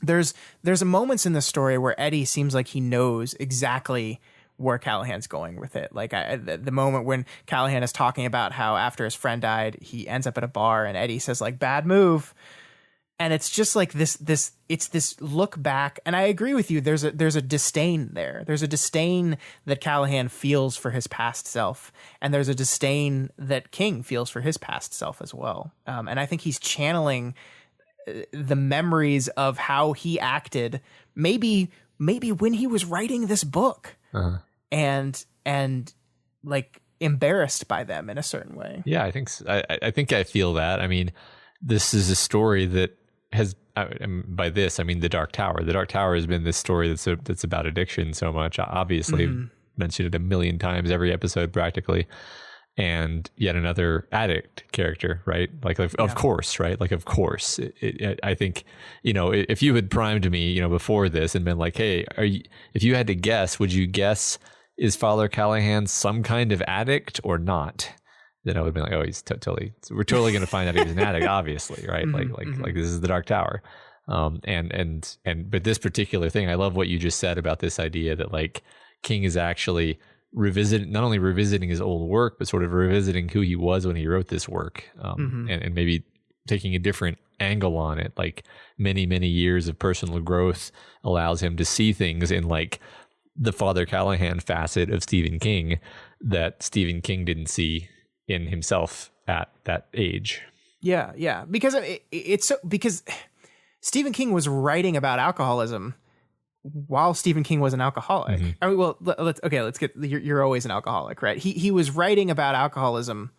There's moments in the story where Eddie seems like he knows exactly where Callahan's going with it. Like the moment when Callahan is talking about how after his friend died, he ends up at a bar and Eddie says like, bad move. And it's just like this look back. And I agree with you. There's a disdain there. There's a disdain that Callahan feels for his past self. And there's a disdain that King feels for his past self as well. And I think he's channeling the memories of how he acted maybe when he was writing this book. Uh-huh. And like embarrassed by them in a certain way. Yeah, I think so. I think I feel that. I mean, this is a story that has, by this I mean The Dark Tower. The Dark Tower has been this story that's about addiction so much. Obviously, mentioned it a million times every episode practically. And yet another addict character, right? Like of course, right? Like of course. I think, if you had primed me, before this and been like, hey, if you had to guess, would you guess, is Father Callahan some kind of addict or not? Then I would have been like, oh, he's we're totally going to find out he was an addict, obviously, right? Like this is the Dark Tower. But this particular thing, I love what you just said about this idea that like King is actually not only revisiting his old work, but sort of revisiting who he was when he wrote this work, and maybe taking a different angle on it. Like many, many years of personal growth allows him to see things in like the Father Callahan facet of Stephen King that Stephen King didn't see in himself at that age. Yeah. Because because Stephen King was writing about alcoholism while Stephen King was an alcoholic. Mm-hmm. I mean, well, let's get, you're always an alcoholic, right? He was writing about alcoholism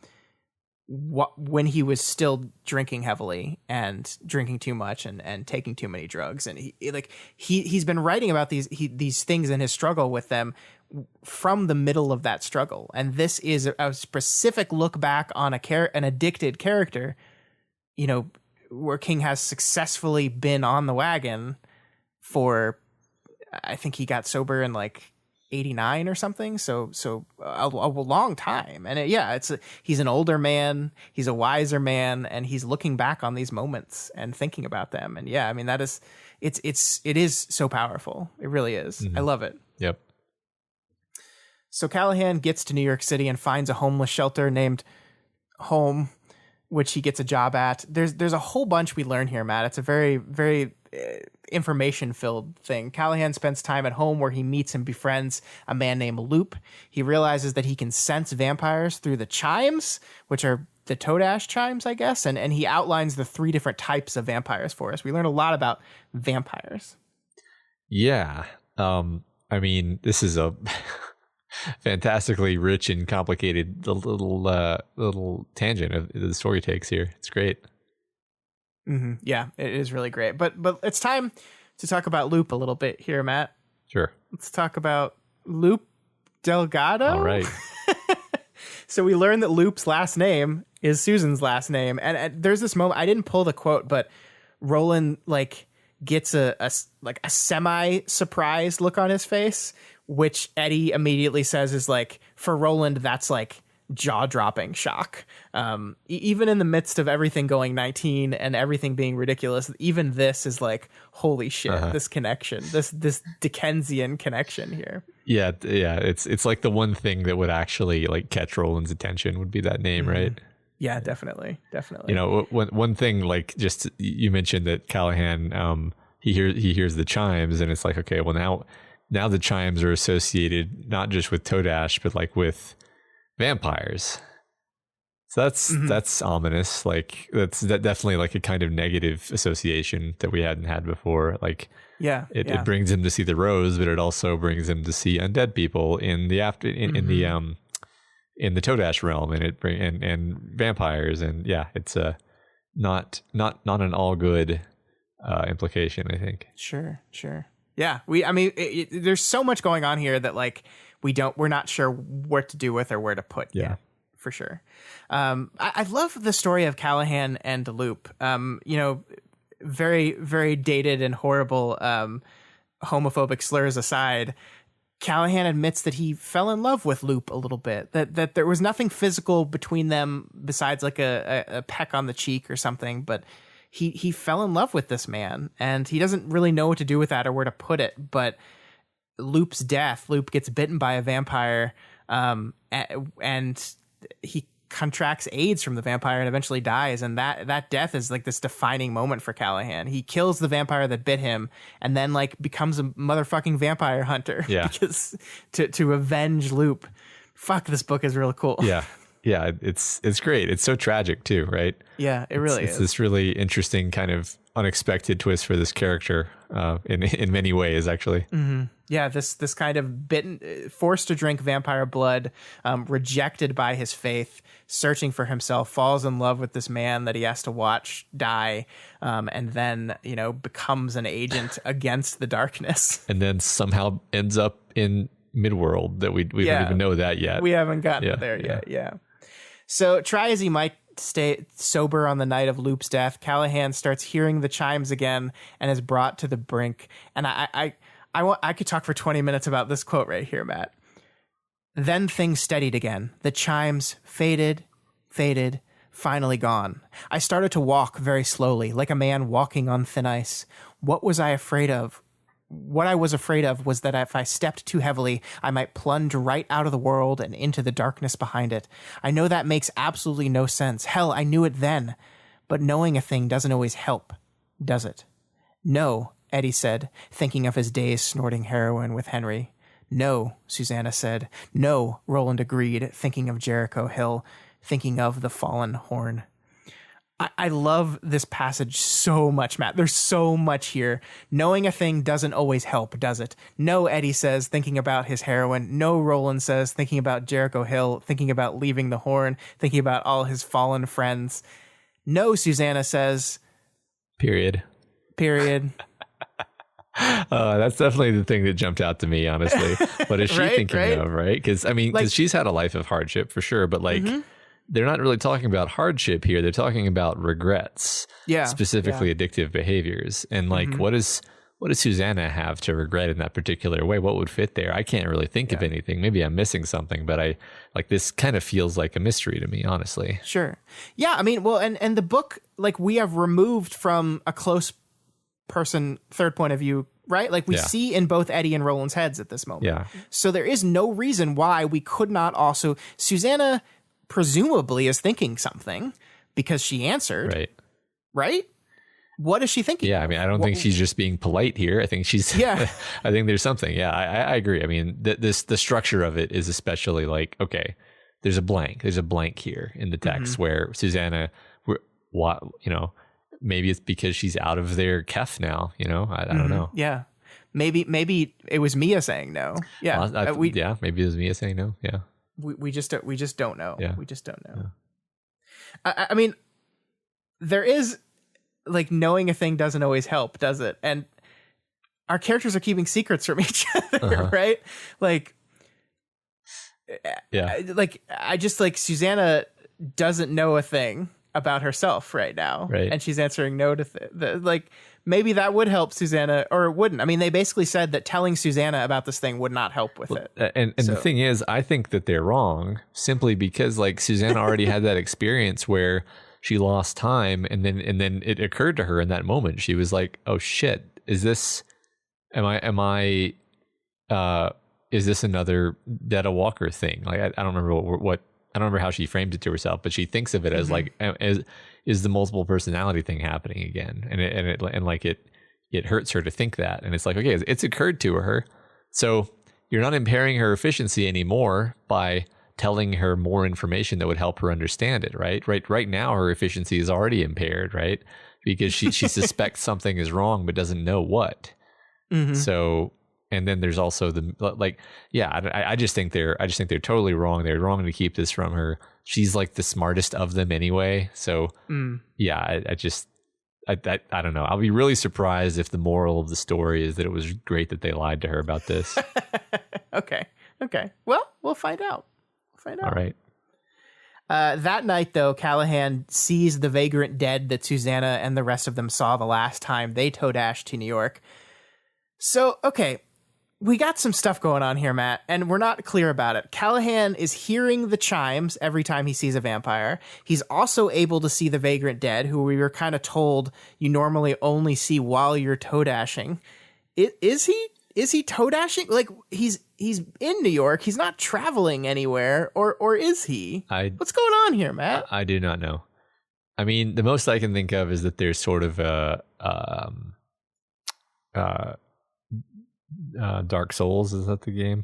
when he was still drinking heavily and drinking too much and taking too many drugs. And he's been writing about these things and his struggle with them from the middle of that struggle. And this is a specific look back on an addicted character, where King has successfully been on the wagon for, I think he got sober in like 89 or something. So a long time. And he's an older man, he's a wiser man, and he's looking back on these moments and thinking about them. And yeah, I mean, it is so powerful. It really is. I love it. Yep. So Callahan gets to New York City and finds a homeless shelter named Home, which he gets a job at. There's a whole bunch we learn here, Matt. It's a very, very information-filled thing. Callahan spends time at Home where he meets and befriends a man named Lupe. He realizes that he can sense vampires through the chimes, which are the Todash chimes, I guess, and he outlines the 3 different types of vampires for us. We learn a lot about vampires. Yeah. I mean, this is a fantastically rich and complicated little tangent of the story takes here. It's great. Mm-hmm. Yeah, it is really great. But it's time to talk about Lupe a little bit here, Matt. Sure. Let's talk about Lupe Delgado. All right. So we learned that Lupe's last name is Susan's last name, and there's this moment. I didn't pull the quote, but Roland gets a semi surprised look on his face, which Eddie immediately says is for Roland, that's jaw-dropping shock. Even in the midst of everything going 19 and everything being ridiculous, even this is holy shit, this connection, this Dickensian connection here. Yeah, it's like the one thing that would actually catch Roland's attention would be that name, right? Yeah, definitely. You know, one thing, just you mentioned that Callahan, he hears the chimes, and it's okay, well now the chimes are associated not just with Todash, but with vampires. So that's ominous. That's definitely a kind of negative association that we hadn't had before. It brings him to see the rose, but it also brings him to see undead people in the in the Todash realm, and and vampires, and it's not an all good implication, I think. Sure. Yeah, there's so much going on here that we're not sure what to do with or where to put. Yeah, for sure. I love the story of Callahan and Lupe. Very, very dated and horrible homophobic slurs aside, Callahan admits that he fell in love with Lupe a little bit, that there was nothing physical between them besides a peck on the cheek or something, but he fell in love with this man, and he doesn't really know what to do with that or where to put it. But Lupe's death, Lupe gets bitten by a vampire, and he contracts AIDS from the vampire and eventually dies. And that death is this defining moment for Callahan. He kills the vampire that bit him, and then becomes a motherfucking vampire hunter. Yeah. Because to avenge Lupe. Fuck, this book is real cool. Yeah. Yeah, it's great. It's so tragic too, right? Yeah, it really is. It's this really interesting kind of unexpected twist for this character in many ways, actually. Mm-hmm. Yeah, this kind of forced to drink vampire blood, rejected by his faith, searching for himself, falls in love with this man that he has to watch die, and then becomes an agent against the darkness, and then somehow ends up in Midworld that we don't even know that yet. We haven't gotten there yet. Yeah. So try as he might stay sober on the night of Lupe's death, Callahan starts hearing the chimes again and is brought to the brink. And I could talk for 20 minutes about this quote right here, Matt. Then things steadied again. The chimes faded, finally gone. I started to walk very slowly, like a man walking on thin ice. What I was afraid of was that if I stepped too heavily, I might plunge right out of the world and into the darkness behind it. I know that makes absolutely no sense. Hell, I knew it then. But knowing a thing doesn't always help, does it? No, Eddie said, thinking of his days snorting heroin with Henry. No, Susanna said. No, Roland agreed, thinking of Jericho Hill, thinking of the fallen horn. I love this passage so much, Matt. There's so much here. Knowing a thing doesn't always help, does it? No, Eddie says, thinking about his heroin. No, Roland says, thinking about Jericho Hill, thinking about leaving the horn, thinking about all his fallen friends. No, Susanna says. Period. That's definitely the thing that jumped out to me, honestly. What is she thinking of, right? Because, she's had a life of hardship for sure, but they're not really talking about hardship here. They're talking about regrets, specifically addictive behaviors. And what is what does Susanna have to regret in that particular way? What would fit there? I can't really think of anything. Maybe I'm missing something, but this kind of feels like a mystery to me, honestly. Sure. Yeah. I mean, well, and the book, like, we have removed from a close person, third point of view, right? Like, we see in both Eddie and Roland's heads at this moment. Yeah. So there is no reason why we could not also, Susanna presumably is thinking something because she answered. Right? What is she thinking? Yeah, I mean, I don't think she's just being polite here. I think she's. I think there's something. Yeah, I agree. I mean, the structure of it is especially like, okay, there's a blank. There's a blank here in the text where Susanna, maybe it's because she's out of their kef now. I don't know. Yeah, maybe it was Mia saying no. Yeah, maybe it was Mia saying no. Yeah, we just don't know. Yeah. We just don't know. Yeah. I mean, there is. Like, knowing a thing doesn't always help, does it? And our characters are keeping secrets from each other, right? Like, like, I just, like, Susanna doesn't know a thing about herself right now, right? And she's answering no to like, maybe that would help Susanna, or it wouldn't. I mean, they basically said that telling Susanna about this thing would not help with it. And the thing is, I think that they're wrong simply because, like, Susanna already had that experience where she lost time, and then it occurred to her in that moment. She was like, "Oh shit, is this another Detta Walker thing?" Like, I don't remember what I don't remember how she framed it to herself, but she thinks of it as like, is the multiple personality thing happening again? And it hurts her to think that, and it's like, okay, it's occurred to her, so you're not impairing her efficiency anymore by telling her more information that would help her understand it, right? Right now, her efficiency is already impaired, right? Because she suspects something is wrong but doesn't know what. So, and then there's also I just think they're totally wrong. They're wrong to keep this from her. She's like the smartest of them anyway. So, I don't know. I'll be really surprised if the moral of the story is that it was great that they lied to her about this. Okay. Well, we'll find out. All right. That night, though, Callahan sees the vagrant dead that Susanna and the rest of them saw the last time they tow dashed to New York. So, okay, we got some stuff going on here, Matt, and we're not clear about it. Callahan is hearing the chimes every time he sees a vampire. He's also able to see the vagrant dead, who we were kind of told you normally only see while you're tow dashing. Is he tow dashing? Like, he's in New York. He's not traveling anywhere, or is he? What's going on here, Matt? I do not know. I mean, the most I can think of is that there's sort of a Dark Souls. Is that the game?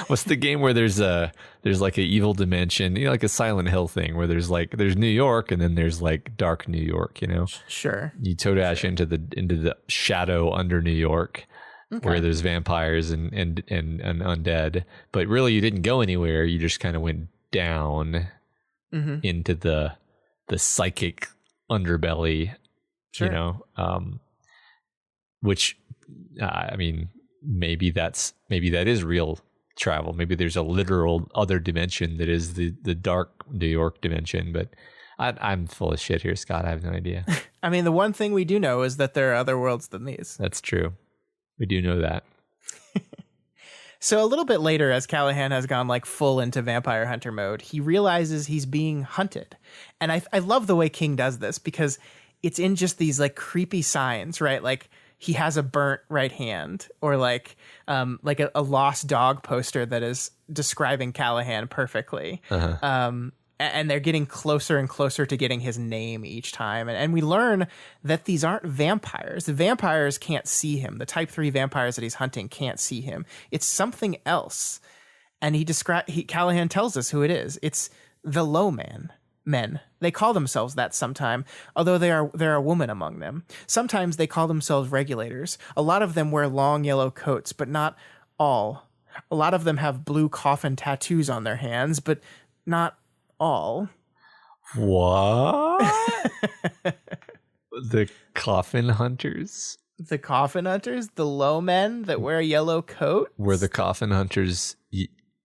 What's the game where there's like a evil dimension, like a Silent Hill thing, where there's New York and then there's like dark New York, Sure. You tow dash into the shadow under New York. Okay. Where there's vampires and undead, but really you didn't go anywhere. You just kind of went down into the psychic underbelly, sure. Which I mean, maybe that is real travel. Maybe there's a literal other dimension that is the dark New York dimension, but I'm full of shit here, Scott. I have no idea. I mean, the one thing we do know is that there are other worlds than these. That's true. We do know that. So a little bit later, as Callahan has gone like full into vampire hunter mode, he realizes he's being hunted. And I love the way King does this, because it's in just these like creepy signs, right? Like he has a burnt right hand, or like a lost dog poster that is describing Callahan perfectly. And they're getting closer and closer to getting his name each time. And we learn that these aren't vampires. The vampires can't see him. The type 3 vampires that he's hunting can't see him. It's something else. And Callahan tells us who it is. It's the low men. They call themselves that sometime, although there are women among them. Sometimes they call themselves regulators. A lot of them wear long yellow coats, but not all. A lot of them have blue coffin tattoos on their hands, but not all. What? The coffin hunters? The coffin hunters? The low men that wear yellow coats? Were the coffin hunters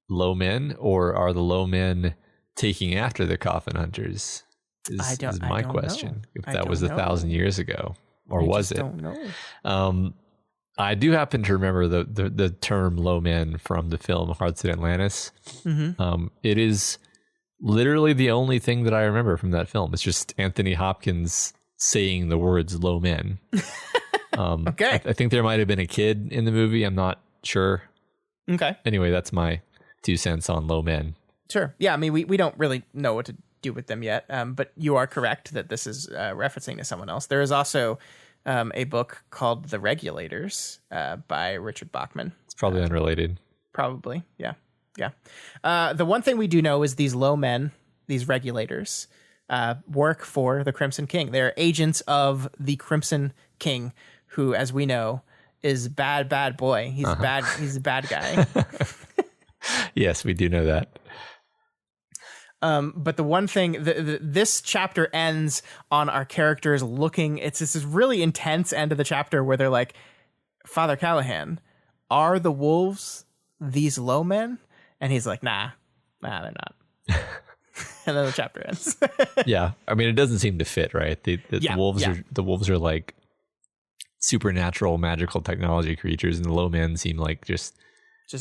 low men, or are the low men taking after the coffin hunters? Is my question. Know. If that was 1,000 years ago. or was it? I don't know. I do happen to remember the term low men from the film Hearts at Atlantis. Mm-hmm. It is literally the only thing that I remember from that film. It's just Anthony Hopkins saying the words low men. Okay. I think there might have been a kid in the movie. I'm not sure. Okay. Anyway, that's my 2 cents on low men. Sure. Yeah, I mean, we don't really know what to do with them yet, but you are correct that this is referencing to someone else. There is also a book called The Regulators by Richard Bachman. It's probably unrelated. Probably, yeah. The one thing we do know is these low men, these regulators, work for the Crimson King. They're agents of the Crimson King, who, as we know, is bad boy. He's bad. He's a bad guy. Yes, we do know that. But the one thing, this chapter ends on our characters looking. It's this really intense end of the chapter where they're like, Father Callahan, are the wolves these low men? And he's like, nah, they're not. And then the chapter ends. Yeah, I mean, it doesn't seem to fit, right? The wolves are like supernatural, magical technology creatures, and the low men seem like just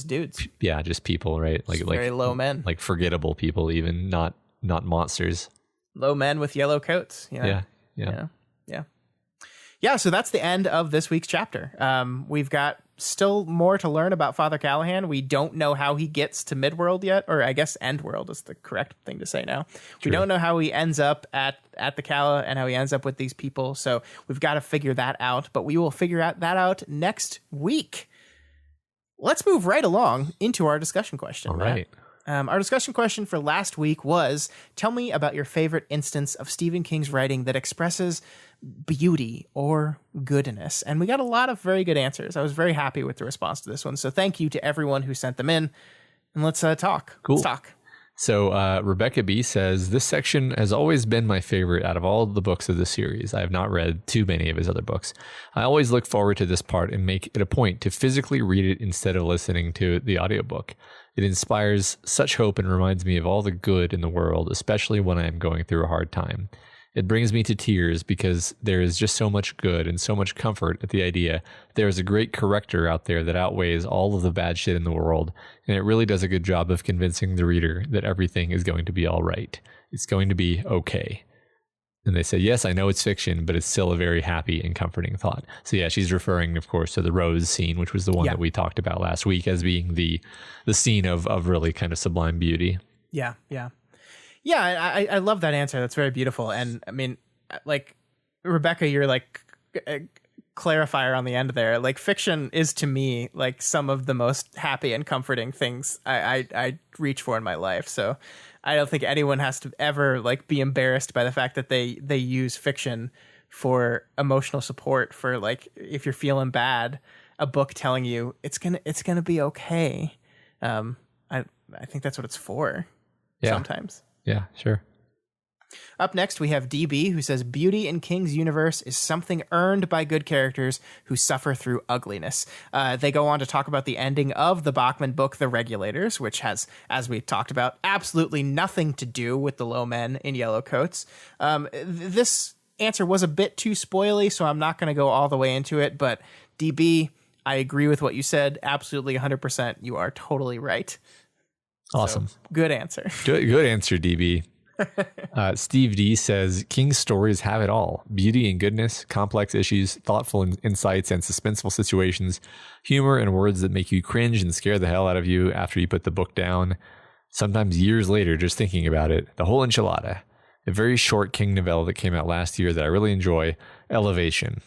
dudes. Yeah, just people, right? Like very low men, like forgettable people, even not monsters. Low men with yellow coats. You know? Yeah. So that's the end of this week's chapter. We've got still more to learn about Father Callahan. We don't know how he gets to Midworld yet, or I guess Endworld is the correct thing to say now. True. We don't know how he ends up at the Calla and how he ends up with these people. So we've got to figure that out, but we will figure that out next week. Let's move right along into our discussion question. All right. Our discussion question for last week was, tell me about your favorite instance of Stephen King's writing that expresses beauty or goodness. And we got a lot of very good answers. I was very happy with the response to this one. So thank you to everyone who sent them in. And let's talk. Cool. Let's talk. So Rebecca B says, this section has always been my favorite out of all the books of the series. I have not read too many of his other books. I always look forward to this part and make it a point to physically read it instead of listening to the audiobook. It inspires such hope and reminds me of all the good in the world, especially when I am going through a hard time. It brings me to tears because there is just so much good and so much comfort at the idea there is a great corrector out there that outweighs all of the bad shit in the world, and it really does a good job of convincing the reader that everything is going to be all right. It's going to be okay. And they say, yes, I know it's fiction, but it's still a very happy and comforting thought. So yeah, she's referring, of course, to the rose scene, which was the one that we talked about last week as being the scene of really kind of sublime beauty. Yeah. I love that answer. That's very beautiful. And I mean, like, Rebecca, you're like a clarifier on the end there. Like, fiction is to me like some of the most happy and comforting things I reach for in my life. So I don't think anyone has to ever like be embarrassed by the fact that they use fiction for emotional support, for like, if you're feeling bad, a book telling you it's gonna be okay. I think that's what it's for. Sometimes. Yeah, sure. Up next, we have DB, who says, beauty in King's universe is something earned by good characters who suffer through ugliness. They go on to talk about the ending of the Bachman book, The Regulators, which has, as we talked about, absolutely nothing to do with the low men in yellow coats. This answer was a bit too spoily, so I'm not going to go all the way into it. But DB, I agree with what you said. Absolutely 100%. You are totally right. Awesome. So, good answer. Good answer, DB. Steve D says, King's stories have it all. Beauty and goodness, complex issues, thoughtful insights and suspenseful situations, humor and words that make you cringe and scare the hell out of you after you put the book down. Sometimes years later, just thinking about it. The whole enchilada. A very short King novella that came out last year that I really enjoy, Elevation.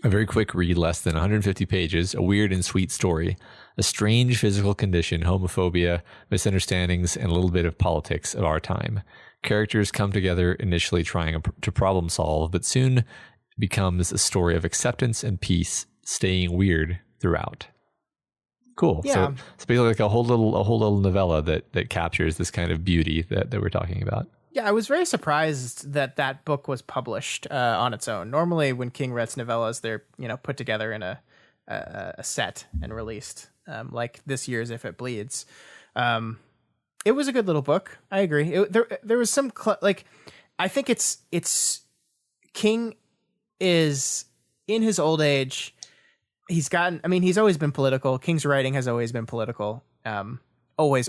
A very quick read, less than 150 pages, a weird and sweet story, a strange physical condition, homophobia, misunderstandings, and a little bit of politics of our time. Characters come together initially trying to problem solve, but soon becomes a story of acceptance and peace, staying weird throughout. Cool. Yeah. So it's basically like a whole little novella that captures this kind of beauty that we're talking about. Yeah, I was very surprised that book was published on its own. Normally, when King writes novellas, they're put together in a set and released, like this year's If It Bleeds. It was a good little book. I agree. There was some I think it's King is in his old age. He's always been political. King's writing has always been political. Always.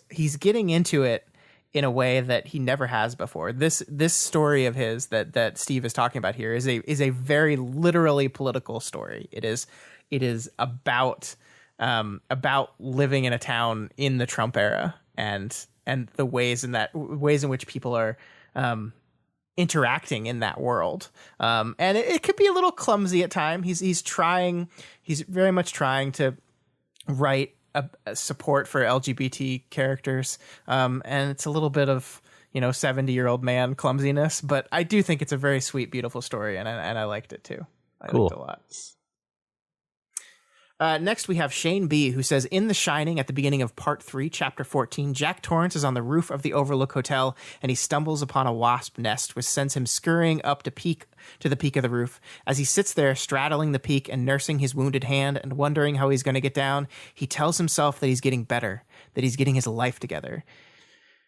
He's getting into it in a way that he never has before. This story of his that Steve is talking about here is a very literally political story. It is about living in a town in the Trump era and the ways in which people are interacting in that world. And it could be a little clumsy at times. He's very much trying to write a support for LGBT characters. And it's a little bit of, 70-year-old man clumsiness, but I do think it's a very sweet, beautiful story. And I liked it too. I liked it a lot. Next, we have Shane B., who says, in The Shining, at the beginning of Part 3, Chapter 14, Jack Torrance is on the roof of the Overlook Hotel, and he stumbles upon a wasp nest, which sends him scurrying up to the peak of the roof. As he sits there, straddling the peak and nursing his wounded hand and wondering how he's going to get down, he tells himself that he's getting better, that he's getting his life together.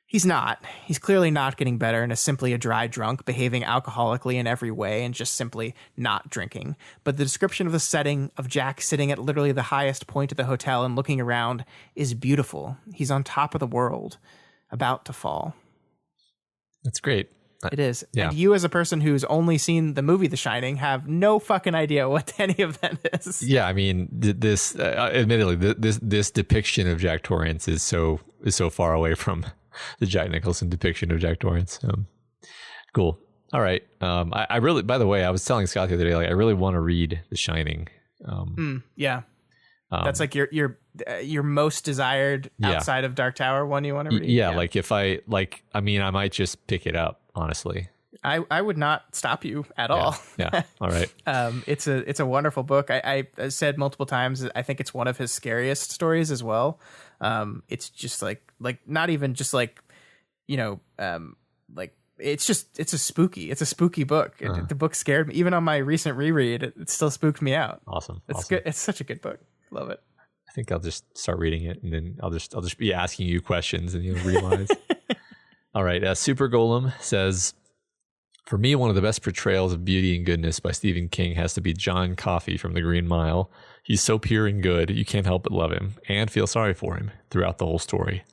He's not. He's clearly not getting better and is simply a dry drunk, behaving alcoholically in every way and just simply not drinking. But the description of the setting of Jack sitting at literally the highest point of the hotel and looking around is beautiful. He's on top of the world, about to fall. That's great. It is. Yeah. And you, as a person who's only seen the movie The Shining, have no fucking idea what any of that is. Yeah, I mean, this admittedly, this depiction of Jack Torrance is so far away from the Jack Nicholson depiction of Jack Torrance. Cool. All right. I really, by the way, I was telling Scott the other day, I really want to read The Shining. Yeah. That's like your most desired outside of Dark Tower one you want to read. Yeah. Like if I might just pick it up, honestly. I would not stop you at all. Yeah. All right. It's a wonderful book. I said multiple times, I think it's one of his scariest stories as well. It's just like not even just like it's a spooky book. The book scared me. Even on my recent reread, it still spooked me out. Awesome. It's good. It's such a good book. Love it. I think I'll just start reading it, and then I'll just be asking you questions, and you'll realize. All right. Super Golem says, for me, one of the best portrayals of beauty and goodness by Stephen King has to be John Coffey from The Green Mile. He's so pure and good, you can't help but love him and feel sorry for him throughout the whole story.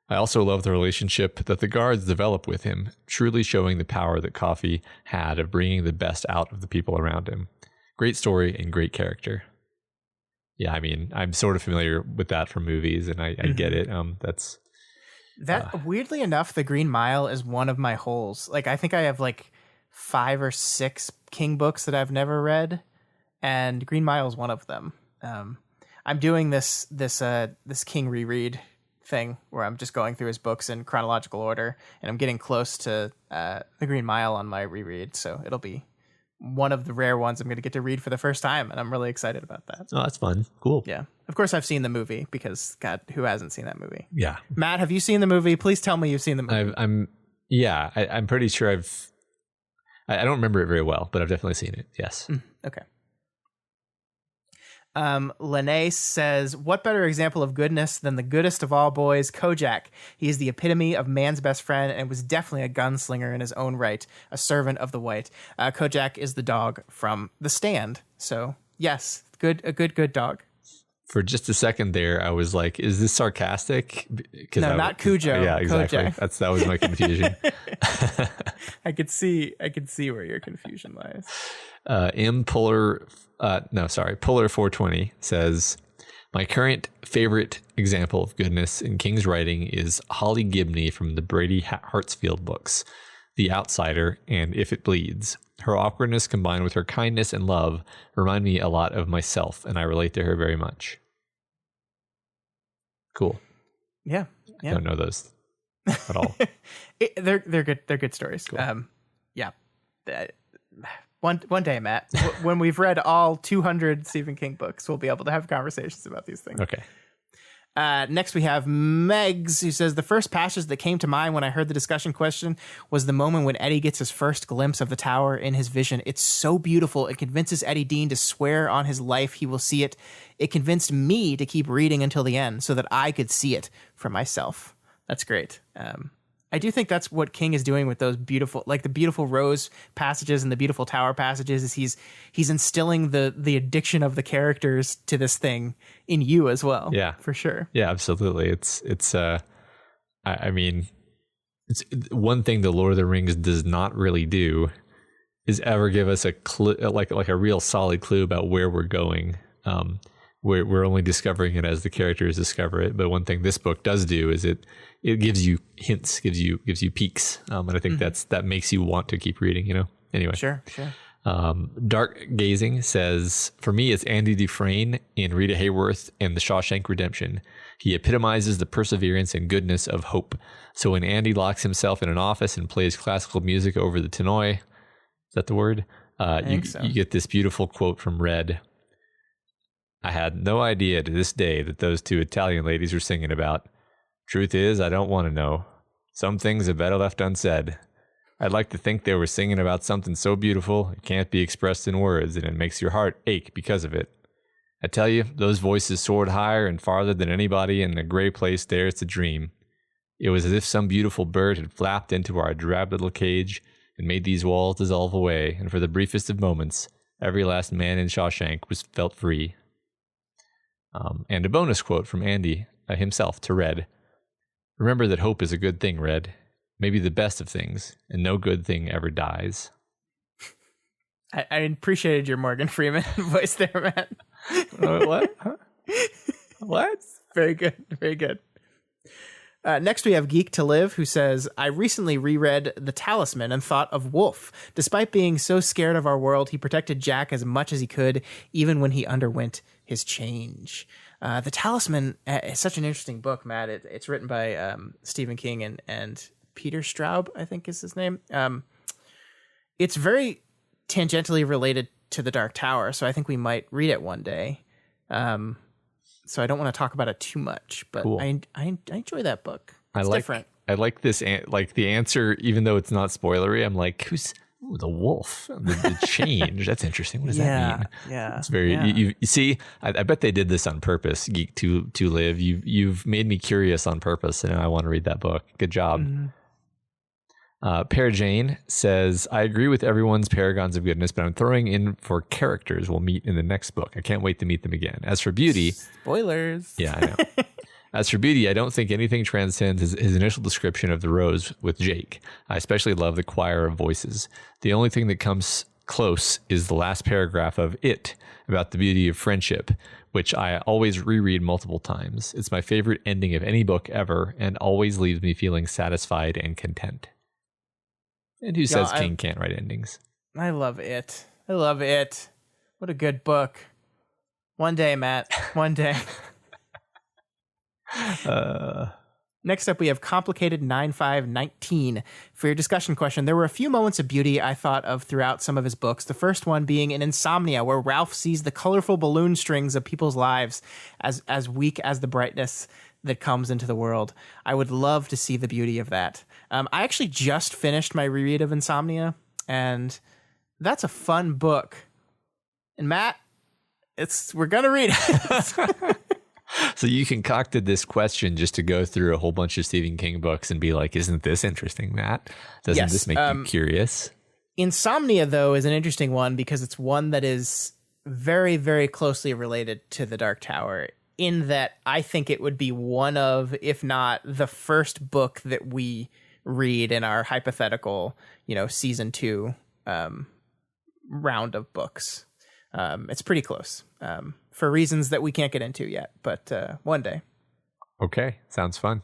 I also love the relationship that the guards develop with him, truly showing the power that Coffey had of bringing the best out of the people around him. Great story and great character. Yeah, I mean, I'm sort of familiar with that from movies, and I get it. Weirdly enough, The Green Mile is one of my holes. Like, I think I have 5 or 6 King books that I've never read, and Green Mile is one of them. I'm doing this King reread thing where I'm just going through his books in chronological order, and I'm getting close to The Green Mile on my reread, so it'll be one of the rare ones I'm going to get to read for the first time, and I'm really excited about that. Oh, that's fun. Cool. Yeah. Of course, I've seen the movie because, God, who hasn't seen that movie? Yeah. Matt, have you seen the movie? Please tell me you've seen the movie. I'm pretty sure I don't remember it very well, but I've definitely seen it. Yes. Okay. Lene says, what better example of goodness than the goodest of all boys, Kojak? He is the epitome of man's best friend and was definitely a gunslinger in his own right, a servant of the white. Kojak is the dog from The Stand. So yes, a good dog. For just a second there, I was like, is this sarcastic? No, not Cujo. Yeah, exactly. Kojak. That was my confusion. I could see where your confusion lies. Puller 420 says, my current favorite example of goodness in King's writing is Holly Gibney from the Brady Hartsfield books, The Outsider and If It Bleeds. Her awkwardness combined with her kindness and love remind me a lot of myself, and I relate to her very much. Cool. Yeah. I don't know those at all. They're good. They're good stories. Cool. Yeah. One day, Matt, when we've read all 200 Stephen King books, we'll be able to have conversations about these things. Okay. Next, we have Megs, who says, the first passage that came to mind when I heard the discussion question was the moment when Eddie gets his first glimpse of the tower in his vision. It's so beautiful. It convinces Eddie Dean to swear on his life he will see it. It convinced me to keep reading until the end so that I could see it for myself. That's great. I do think that's what King is doing with those beautiful, like the beautiful rose passages and the beautiful tower passages, is he's instilling the addiction of the characters to this thing in you as well. Yeah, for sure. Yeah, absolutely. It's one thing the Lord of the Rings does not really do is ever give us a clue, like a real solid clue about where we're going. We're only discovering it as the characters discover it. But one thing this book does do is it gives you hints, gives you peeks, and I think that makes you want to keep reading. Anyway, sure. Dark Gazing says, for me, it's Andy Dufresne in Rita Hayworth and The Shawshank Redemption. He epitomizes the perseverance and goodness of hope. So when Andy locks himself in an office and plays classical music over the tannoy, is that the word? You get this beautiful quote from Red. I had no idea to this day that those two Italian ladies were singing about. Truth is, I don't want to know. Some things are better left unsaid. I'd like to think they were singing about something so beautiful it can't be expressed in words, and it makes your heart ache because of it. I tell you, those voices soared higher and farther than anybody in a gray place dares to dream. It was as if some beautiful bird had flapped into our drab little cage and made these walls dissolve away, and for the briefest of moments, every last man in Shawshank was felt free. And a bonus quote from Andy himself to Red. Remember that hope is a good thing, Red. Maybe the best of things, and no good thing ever dies. I appreciated your Morgan Freeman voice there, Matt. What? Huh? What? Very good. Very good. Next, we have Geek to Live, who says, I recently reread The Talisman and thought of Wolf. Despite being so scared of our world, he protected Jack as much as he could, even when he underwent his change. The Talisman is such an interesting book, Matt. It's written by Stephen King and Peter Straub, I think is his name. It's very tangentially related to The Dark Tower, so I think we might read it one day. So I don't want to talk about it too much, but cool. I enjoy that book. It's different. I like this, like the answer, even though it's not spoilery. I'm like, who's the wolf? The change. That's interesting. What does that mean? Yeah, it's very. Yeah. You see, I bet they did this on purpose. Geek to Live. You've made me curious on purpose, and I want to read that book. Good job. Mm-hmm. Pear Jane says, I agree with everyone's paragons of goodness, but I'm throwing in for characters we'll meet in the next book. I can't wait to meet them again. As for beauty... Spoilers. Yeah, I know. As for beauty, I don't think anything transcends his initial description of the rose with Jake. I especially love the choir of voices. The only thing that comes close is the last paragraph of It, about the beauty of friendship, which I always reread multiple times. It's my favorite ending of any book ever, and always leaves me feeling satisfied and content. And who says King can't write endings? I love it. I love it. What a good book. One day, Matt. One day. Next up, we have Complicated 9519. For your discussion question, there were a few moments of beauty I thought of throughout some of his books. The first one being in Insomnia, where Ralph sees the colorful balloon strings of people's lives as weak as the brightness that comes into the world. I would love to see the beauty of that. I actually just finished my reread of Insomnia, and that's a fun book. And Matt, we're gonna read it. So you concocted this question just to go through a whole bunch of Stephen King books and be like, isn't this interesting, Matt? Doesn't this make you curious? Insomnia, though, is an interesting one because it's one that is very, very closely related to The Dark Tower, in that I think it would be one of, if not the first book that we read in our hypothetical, season 2 round of books. It's pretty close for reasons that we can't get into yet, but one day. Okay, sounds fun.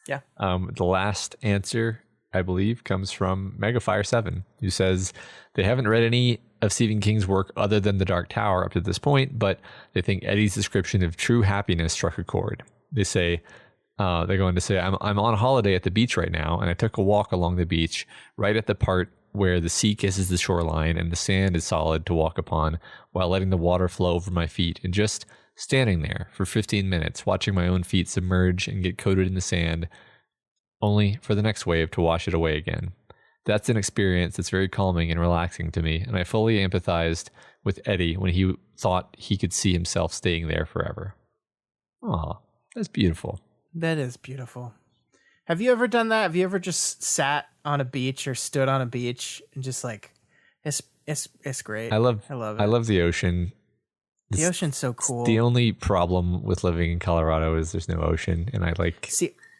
Yeah. The last answer, I believe, comes from Megafire7, who says they haven't read any of Stephen King's work other than The Dark Tower up to this point, but they think Eddie's description of true happiness struck a chord. They say, they're going to say, I'm on a holiday at the beach right now, and I took a walk along the beach right at the part where the sea kisses the shoreline and the sand is solid to walk upon while letting the water flow over my feet, and just standing there for 15 minutes, watching my own feet submerge and get coated in the sand, only for the next wave to wash it away again. That's an experience that's very calming and relaxing to me, and I fully empathized with Eddie when he thought he could see himself staying there forever. Aw, that's beautiful. That is beautiful. Have you ever done that? Have you ever just sat on a beach or stood on a beach and just like, it's great. I love it. I love the ocean. The ocean's so cool. The only problem with living in Colorado is there's no ocean, and I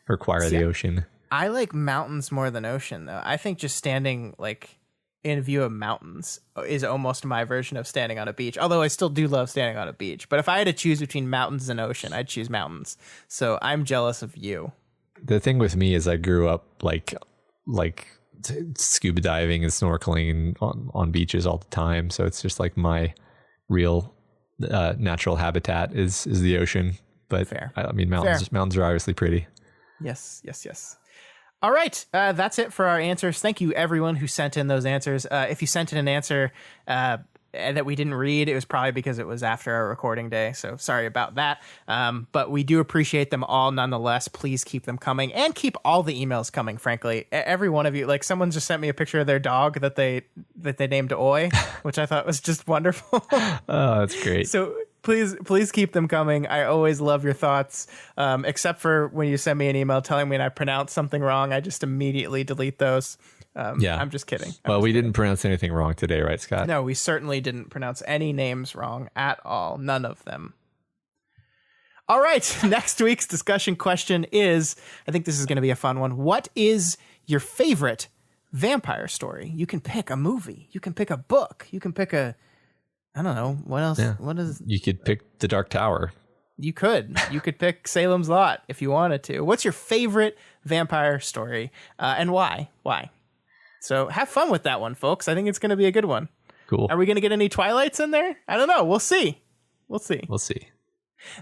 require the ocean. I like mountains more than ocean, though. I think just standing like in view of mountains is almost my version of standing on a beach. Although I still do love standing on a beach. But if I had to choose between mountains and ocean, I'd choose mountains. So I'm jealous of you. The thing with me is I grew up like scuba diving and snorkeling on beaches all the time. So it's just like my real natural habitat is the ocean. But fair. I mean, mountains are obviously pretty. Yes. All right. That's it for our answers. Thank you, everyone who sent in those answers. If you sent in an answer that we didn't read, it was probably because it was after our recording day. So sorry about that. But we do appreciate them all nonetheless. Please keep them coming and keep all the emails coming, frankly. Every one of you, like someone just sent me a picture of their dog that they named Oi, which I thought was just wonderful. Oh, that's great. So please keep them coming. I always love your thoughts, except for when you send me an email telling me I pronounced something wrong. I just immediately delete those. I'm just kidding. We didn't pronounce anything wrong today, right, Scott? No, we certainly didn't pronounce any names wrong at all. None of them. All right. Next week's discussion question is, I think this is going to be a fun one. What is your favorite vampire story? You can pick a movie. You can pick a book. You can pick I don't know. What else? Yeah. What is? You could pick The Dark Tower. You could pick Salem's Lot if you wanted to. What's your favorite vampire story and why? Why? So have fun with that one, folks. I think it's going to be a good one. Cool. Are we going to get any Twilights in there? I don't know. We'll see. We'll see.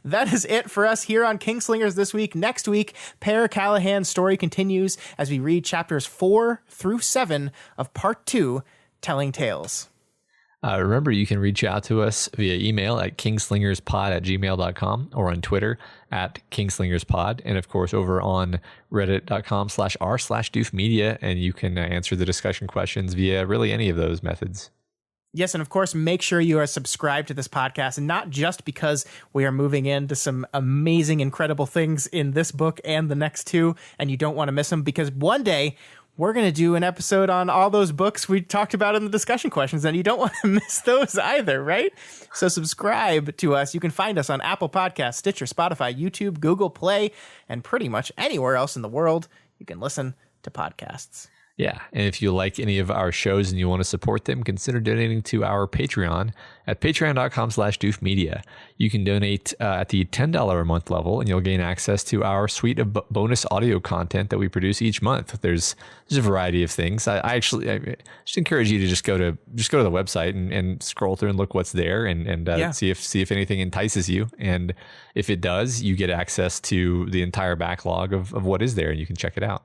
That is it for us here on Kingslingers this week. Next week, Per Callahan's story continues as we read chapters 4 through 7 of part 2, Telling Tales. Remember, you can reach out to us via email at kingslingerspod@gmail.com or on Twitter at kingslingerspod. And of course, over on reddit.com/r/doofmedia. And you can answer the discussion questions via really any of those methods. Yes, and of course, make sure you are subscribed to this podcast, and not just because we are moving into some amazing, incredible things in this book and the next two, and you don't want to miss them, because one day we're going to do an episode on all those books we talked about in the discussion questions, and you don't want to miss those either, right? So subscribe to us. You can find us on Apple Podcasts, Stitcher, Spotify, YouTube, Google Play, and pretty much anywhere else in the world you can listen to podcasts. Yeah, and if you like any of our shows and you want to support them, consider donating to our Patreon at patreon.com/doofmedia. You can donate at the $10 a month level, and you'll gain access to our suite of bonus audio content that we produce each month. There's a variety of things. I just encourage you to just go to the website and scroll through and look what's there and see if anything entices you. And if it does, you get access to the entire backlog of what is there, and you can check it out.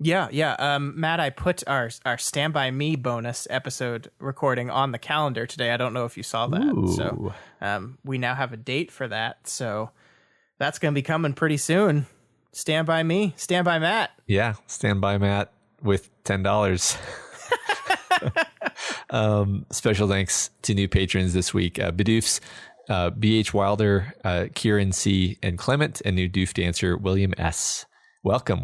Yeah. Matt, I put our Stand By Me bonus episode recording on the calendar today. I don't know if you saw that. Ooh. So we now have a date for that. So that's going to be coming pretty soon. Stand By Me, Stand By Matt. Yeah, Stand By Matt with $10. Special thanks to new patrons this week. Bidoofs, B.H. Wilder, Kieran C., and Clement, and new doof dancer William S. Welcome.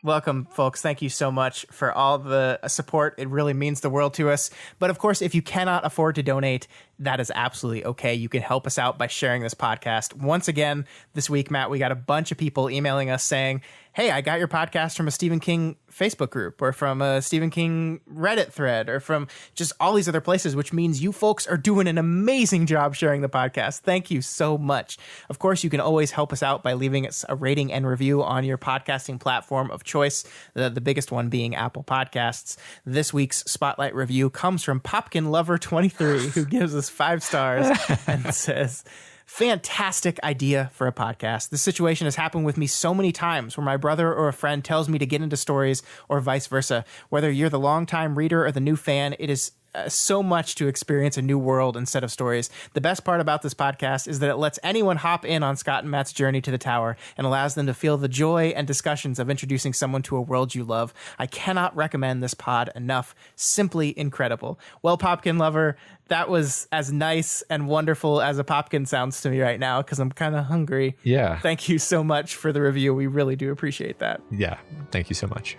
Welcome, folks. Thank you so much for all the support. It really means the world to us. But of course, if you cannot afford to donate, that is absolutely okay. You can help us out by sharing this podcast. Once again, this week, Matt, we got a bunch of people emailing us saying, hey, I got your podcast from a Stephen King Facebook group or from a Stephen King Reddit thread or from just all these other places, which means you folks are doing an amazing job sharing the podcast. Thank you so much. Of course, you can always help us out by leaving us a rating and review on your podcasting platform of choice, the biggest one being Apple Podcasts. This week's Spotlight review comes from Popkin Lover 23, who gives us 5 stars and says, fantastic idea for a podcast. This situation has happened with me so many times where my brother or a friend tells me to get into stories or vice versa. Whether you're the longtime reader or the new fan, it is so much to experience a new world and set of stories. The best part about this podcast is that it lets anyone hop in on Scott and Matt's journey to the tower and allows them to feel the joy and discussions of introducing someone to a world you love. I cannot recommend this pod enough. Simply incredible. Well, Popkin lover, that was as nice and wonderful as a Popkin sounds to me right now, because I'm kind of hungry. Yeah. Thank you so much for the review. We really do appreciate that. Yeah. Thank you so much.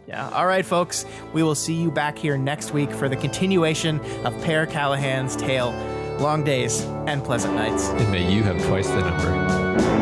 Yeah. All right, folks. We will see you back here next week for the continuation of Per Callahan's tale. Long days and pleasant nights. And may you have twice the number.